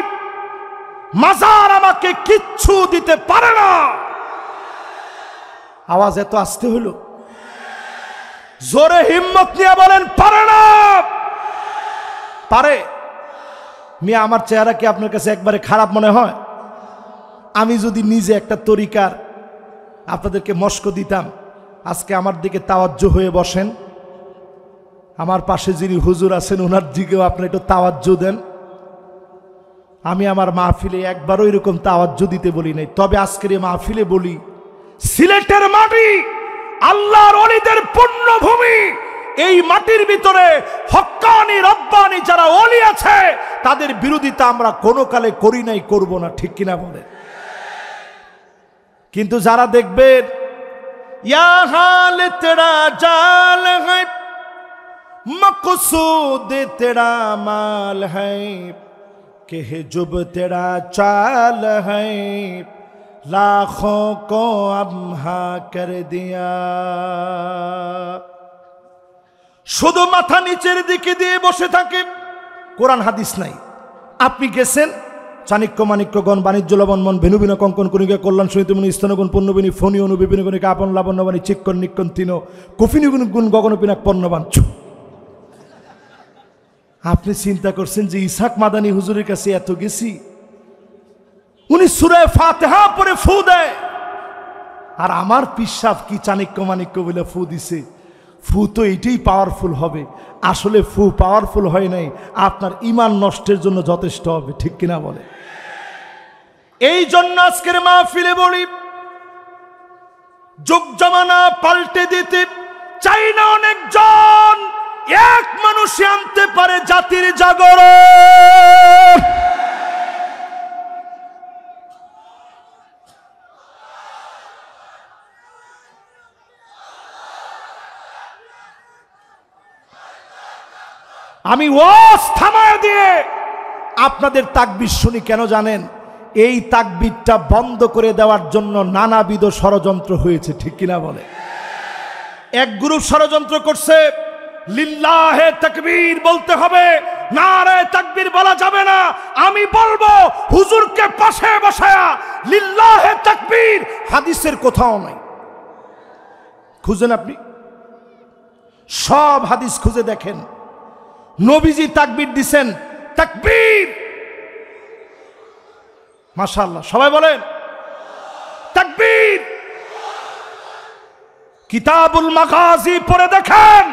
মাজার আমাকে কিচ্ছু দিতে পারে না। আওয়াজ এত আস্তে হলো? জোরে হিম্মত নিয়ে বলেন পারে না? পারে। মিয়া আমার চেহারা কি আপনার কাছে একবারে খারাপ মনে হয়? আমি যদি নিজে একটা তরিকার আপনাদেরকে মস্ক দিতাম, আজকে আমার দিকে তাওয়াজ্জু হয়ে বসেন, আমার পাশে যিনি হুজুর আছেন ওনার দিকেও আপনি একটু তাওয়াজ্জু দেন। আমি আমার মাহফিলে একবারও এরকম তাওয়াজ্জু দিতে বলি নাই, তবে আজকের এই মাহফিলে বলি, সিলেটের মাটি আল্লাহর ওলিদের পুণ্যভূমি। এই মাটির ভিতরে হক্কানি রব্বানি যারা ওলি আছে তাদের বিরোধিতা আমরা কোনো কালে করি নাই, করব না, ঠিক কিনা বলে? কিন্তু যারা দেখবেন ইয়া হাল তেরা জাল है मकसूद तेरा माल है कि जुब तेरा चाल है लाखों को अम्हा कर दिया। শুধু মাথা নিচের দিকে দিয়ে বসে থাকে, কোরআন হাদিস নাই। আপনি গেছেন চাণক্য মাণিক্যগণ বাণিজ্য লবণমন ভেনুবিন কঙ্কন কণিকা কল্যাণ সহিতমণি স্তনগুণ পণ্যবিনী ফণি অনুবিপিন গণিকা আপন লাবণ্যবাণী চিক্কন নিক্কন তিন কফিনিগুণ গুণ গগনপিনাক পণ্যবান। আপনি চিন্তা করছেন যে ইসহাক মাদানী হুজুরের কাছে এত গেছি, উনি সূরা ফাতিহা পড়ে ফু দেয়, আর আমার পিসাব কি চাণক্য মাণিক্য বলে ফু দিছে। ফু তো এটাই পাওয়ারফুল হবে, আসলে ফু পাওয়ারফুল হয় নাই, আপনার ঈমান নষ্টের জন্য যথেষ্ট হবে, ঠিক কিনা বলে? এই জন্য আজকের মাহফিলে বলি, যুগ জামানা পাল্টে দিতে চাই না অনেকজন, এক মানুষই আনতে পারে জাতির জাগরণ। আমি ওয়াজ থামায় দিয়ে আপনাদের তাকবীর শুনি কেন জানেন? এই তাকবীরটা বন্ধ করে দেওয়ার জন্য নানাবিধ ষড়যন্ত্র হয়েছে, ঠিক কিনা বলে? এক গ্রুপ ষড়যন্ত্র করছে লিল্লাহে তাকবীর বলতে হবে, নারে তাকবীর বলা যাবে না। আমি বলবো হুজুরকে পাশে বসায়া লিল্লাহে তাকবীর হাদিসের কোথাও নাই। খুঁজেন, আপনি সব হাদিস খুঁজে দেখেন, নবীজি তাকবীর দিছেন, তাকবীর। মাশাআল্লাহ, সবাই বলেন তাকবীর। কিতাবুল মাগাজি পড়ে দেখেন,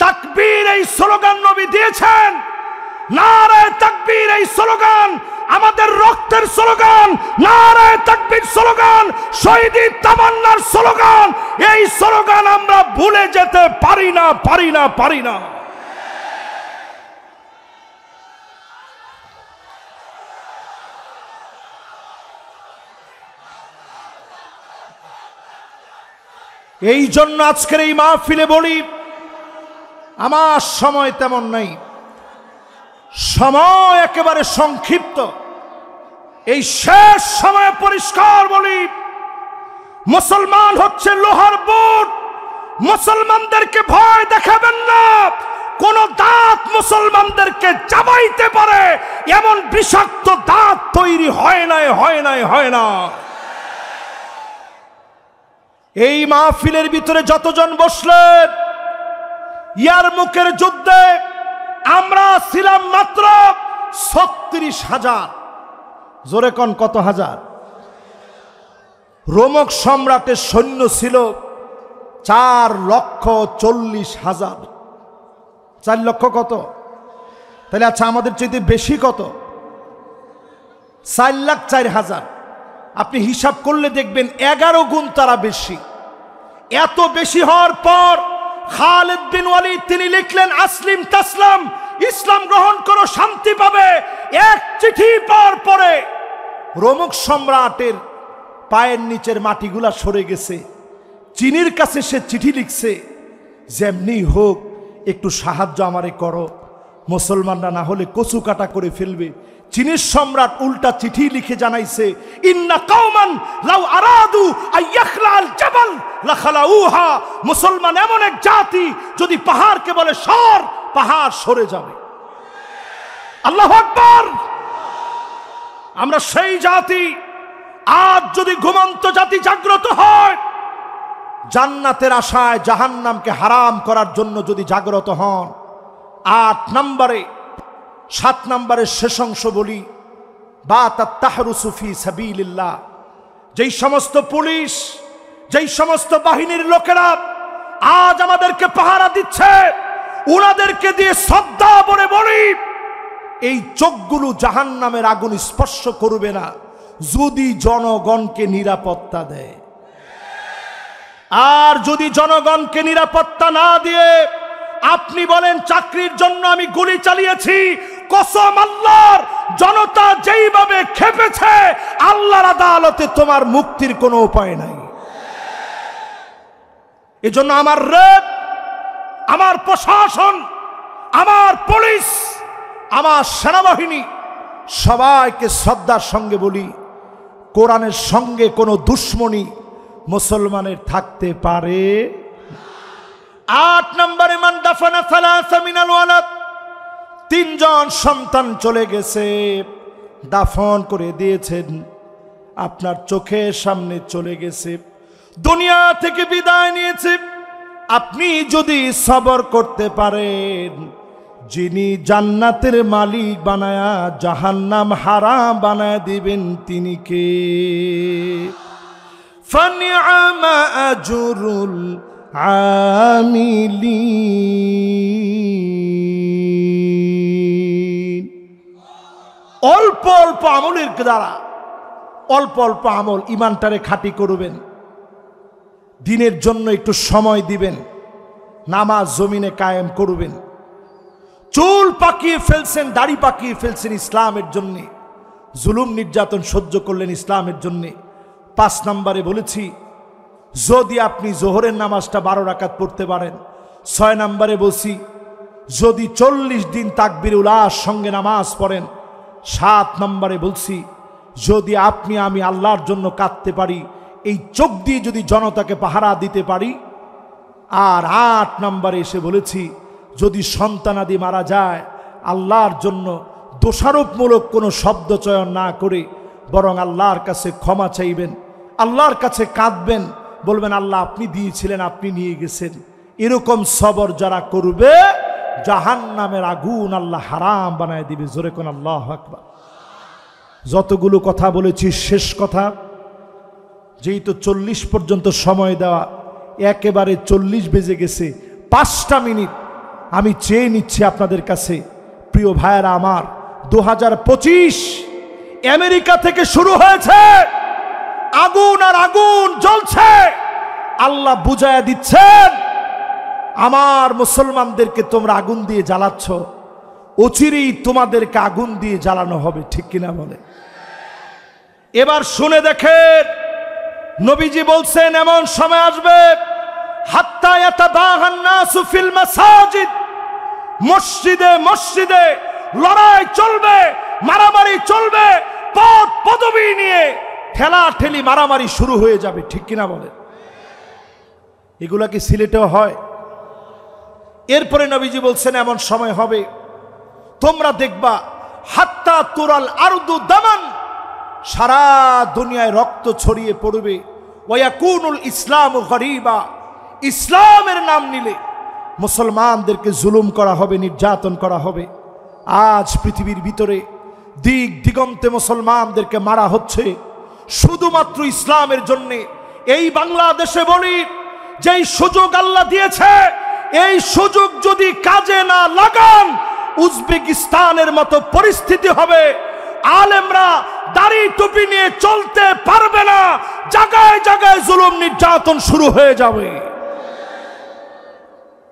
তাকবীর এই স্লোগান নবী দিয়েছেন। নারে তাকবীর এই স্লোগান আমাদের রক্তের স্লোগান, নারে তাকবীর স্লোগান শহীদি তামান্নার স্লোগান। এই স্লোগান আমরা ভুলে যেতে পারি না, পারি না, পারি না। এই জন্য আজকের এই মাহফিলে বলি, আমার সময় তেমন নাই, সময় একেবারে সংক্ষিপ্ত। এই শেষ সময় পরিষ্কার বলি, মুসলমান হচ্ছে লোহার বুট, মুসলমানদেরকে ভয় দেখাবেন না। কোন দাঁত মুসলমানদেরকে চাবাইতে পারে এমন বিষাক্ত দাঁত তৈরি হয় নাই, হয় নাই, হয় না। এই মাহফিলের ভিতরে যতজন বসলেন, ইয়ারমুকের যুদ্ধে আমরা ছিলাম মাত্র ৩৬,০০০। জোরে কোন কত হাজার? রোমক সম্রাটের সৈন্য ছিল ৪,৪০,০০০। ৪ লক্ষ কত? তাহলে আচ্ছা, আমাদের চাইতে বেশি কত? ৪,০৪,০০০। আপনি হিসাব করলে দেখবেন ১১ গুণ তারা বেশি। এত বেশি হওয়ার পর খালিদ বিন ওয়ালিদ তিনি লিখলেন, আসলিম তাসলাম, ইসলাম গ্রহণ করো, শান্তি পাবে। এক চিঠি পাওয়ার পরে রোমক সম্রাটের পায়ের নিচের মাটিগুলা সরে গেছে। চিনির কাছে সে চিঠি লিখছে, যেমনি হোক একটু সাহায্য আমারে করো, মুসলমানরা না হলে কচু কাটা করে ফেলবে। চীনের সম্রাট উল্টা চিঠি লিখে জানাইছে, ইন্না কওমান লাউ আরাদু আইয়াখলাল জাবাল লাখালাউহা। মুসলমান এমন এক জাতি, যদি পাহাড়কে বলে সর, পাহাড় সরে যাবে। আল্লাহু আকবার। আমরা সেই জাতি, আজ যদি ঘুমন্ত জাতি জাগ্রত হয়, জান্নাতের আশায় জাহান্নামকে হারাম করার জন্য যদি জাগ্রত হন, 8 নম্বরে 7 নম্বরের শেষ অংশ বলি, বাতাত তাহরুসু ফি সাবিলিল্লাহ। যেই সমস্ত পুলিশ, যেই সমস্ত বাহিনীর লোকেরা আজ আমাদেরকে পাহারা দিচ্ছে, উনাদেরকে দিয়ে শ্রদ্ধা বলে বলি, এই চোখগুলো জাহান্নামের আগুন স্পর্শ করবে না যদি জনগণকে নিরাপত্তা দেয়। আর যদি জনগণকে নিরাপত্তা না দিয়ে আপনি বলেন চাকরির জন্য আমি গুলি চালিয়েছি, কসম আল্লাহর, জনতা যেইভাবে খেপেছে আল্লাহর আদালতে তোমার মুক্তির কোনো উপায় নাই। এজন্য আমার রেপ, আমার প্রশাসন, আমার পুলিশ, আমার সেনাবাহিনী সবাইকে শ্রদ্ধার সঙ্গে বলি, কোরআনের সঙ্গে কোনো দুশ্মনী মুসলমানের থাকতে পারে। 8 নম্বরে মান দাফানা সালাসা মিনাল ওয়ালাদ, 3 জন সন্তান চলে গেছে, দাফন করে দিয়েছেন, আপনার চোখের সামনে চলে গেছে, দুনিয়া থেকে বিদায় নিয়েছে। আপনি যদি সবর করতে পারেন, যিনি জান্নাতের মালিক বানায়া জাহান্নাম হারাম বানায় দিবেন তিনি কে? ফানিআমা আজরুল আমিলিন। অল্প অল্প আমলের দ্বারা, অল্প অল্প আমল ইমানটারে খাঁটি করবেন, দিনের জন্য একটু সময় দিবেন, নামাজ জমিনে কায়েম করবেন। চুল পাকিয়ে ফেলছেন, দাড়ি পাকিয়ে ফেলছেন ইসলামের জন্য, জুলুম নির্যাতন সহ্য করলেন ইসলামের জন্য। 5 নম্বরে বলেছি, যদি আপনি জোহরের নামাজটা 12 রাকাত পড়তে পারেন। 6 নম্বরে বলছি, যদি 40 দিন তাকবীরুল সঙ্গে নামাজ পড়েন। 7 নম্বরে বলছি, যদি আপনি আমি আল্লাহর জন্য কাঁদতে পারি, এই চোখ দিয়ে যদি জনতাকে পাহারা দিতে পারি। আর 8 নম্বরে এসে বলেছি, যদি সন্তানাদি মারা যায়, আল্লাহর জন্য দোষারোপমূলক কোনো শব্দ চয়ন না করে বরং আল্লাহর কাছে ক্ষমা চাইবেন, আল্লাহর কাছে কাঁদবেন, বলবেন আল্লাহ আপনি দিয়েছিলেন, আপনি নিয়ে গেছেন। এরকম সবর যারা করবে, জাহান্নামের আগুন আল্লাহ হারাম বানায় দিবে। জোরে কোন আল্লাহু আকবার। যতগুলো কথা বলেছি, শেষ কথা, যেই তো 40 পর্যন্ত সময় দেওয়া, একেবারে 40 বেজে গেছে, 5টা মিনিট আমি চেয়ে নিচ্ছি আপনাদের কাছে। প্রিয় ভাইয়েরা আমার, 2025 আমেরিকা থেকে শুরু হয়েছে, আগুন আর আগুন জ্বলছে। আল্লাহ বুঝায়া দিচ্ছেন, আমার মুসলমানদেরকে তোমরা আগুন দিয়ে জ্বালাচ্ছ, অচিরেই তোমাদেরকে আগুন দিয়ে জ্বালানো হবে। ঠিক কিনা বলে? এবার শুনে দেখেন, নবীজি বলছেন এমন সময় আসবে, হাত্তা ইয়াতাবাহান নাসু ফিল মাসাজিদ, মসজিদে মসজিদে লড়াই চলবে, মারামারি চলবে, পদ পদবি নিয়ে ঠেলা ঠেলি মারামারি শুরু হয়ে যাবে। ঠিক কিনা বলে? এগুলা কি সিলেটেও হয়? এরপরে নবীজি বলছেন এমন সময় হবে, তোমরা দেখবা হাত্তা তুরাল আরদু দামান, সারা দুনিয়ায় রক্ত ছড়িয়ে পড়বে। ওয়ায়াকুনুল ইসলামু গরিবা, ইসলামের নাম নিলে মুসলমানদেরকে জুলুম করা হবে, নির্যাতন করা হবে। আজ পৃথিবীর ভিতরে দিক দিগন্তে মুসলমানদেরকে মারা হচ্ছে শুধুমাত্র ইসলামের জন্যে। এই বাংলাদেশে বলি, যেই সুযোগ আল্লাহ দিয়েছে, এই সুযোগ যদি কাজে না লাগান, উজবেকিস্তানের মতো পরিস্থিতি হবে। আলেমরা দাড়ি টুপি নিয়ে চলতে পারবে না, জায়গায় জায়গায় জুলুম নির্যাতন শুরু হয়ে যাবে।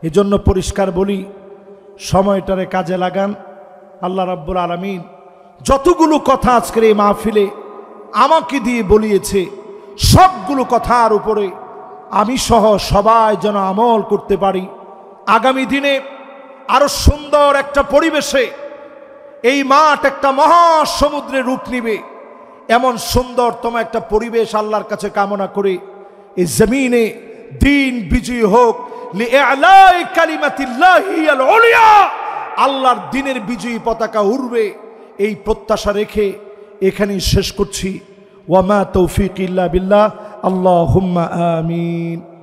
এজন্য পরিষ্কার বলি, সময়টারে কাজে লাগান। আল্লাহ রাব্বুল আলামিন যতগুলো কথা আজকের এই মাহফিলে আমাকে দিয়ে বলিয়েছে, সবগুলো কথার উপরে আমি সহ সবাই যেন আমল করতে পারি। আগামী দিনে আরো সুন্দর একটা পরিবেশে এই মাঠ একটা মহাসমুদ্রের রূপ নিবে, এমন সুন্দরতম একটা পরিবেশ আল্লাহর কাছে কামনা করে এই জমিনে দিন বিজয়ী হোক, লিইলাই কালিমাতিল্লাহি আল উলিয়া, আল্লাহর দিনের বিজয়ী পতাকা উড়বে, এই প্রত্যাশা রেখে এখানেই শেষ করছি। ওয়া মা তৌফিক ইল্লা বিল্লাহ। আল্লাহুম্মা আমিন।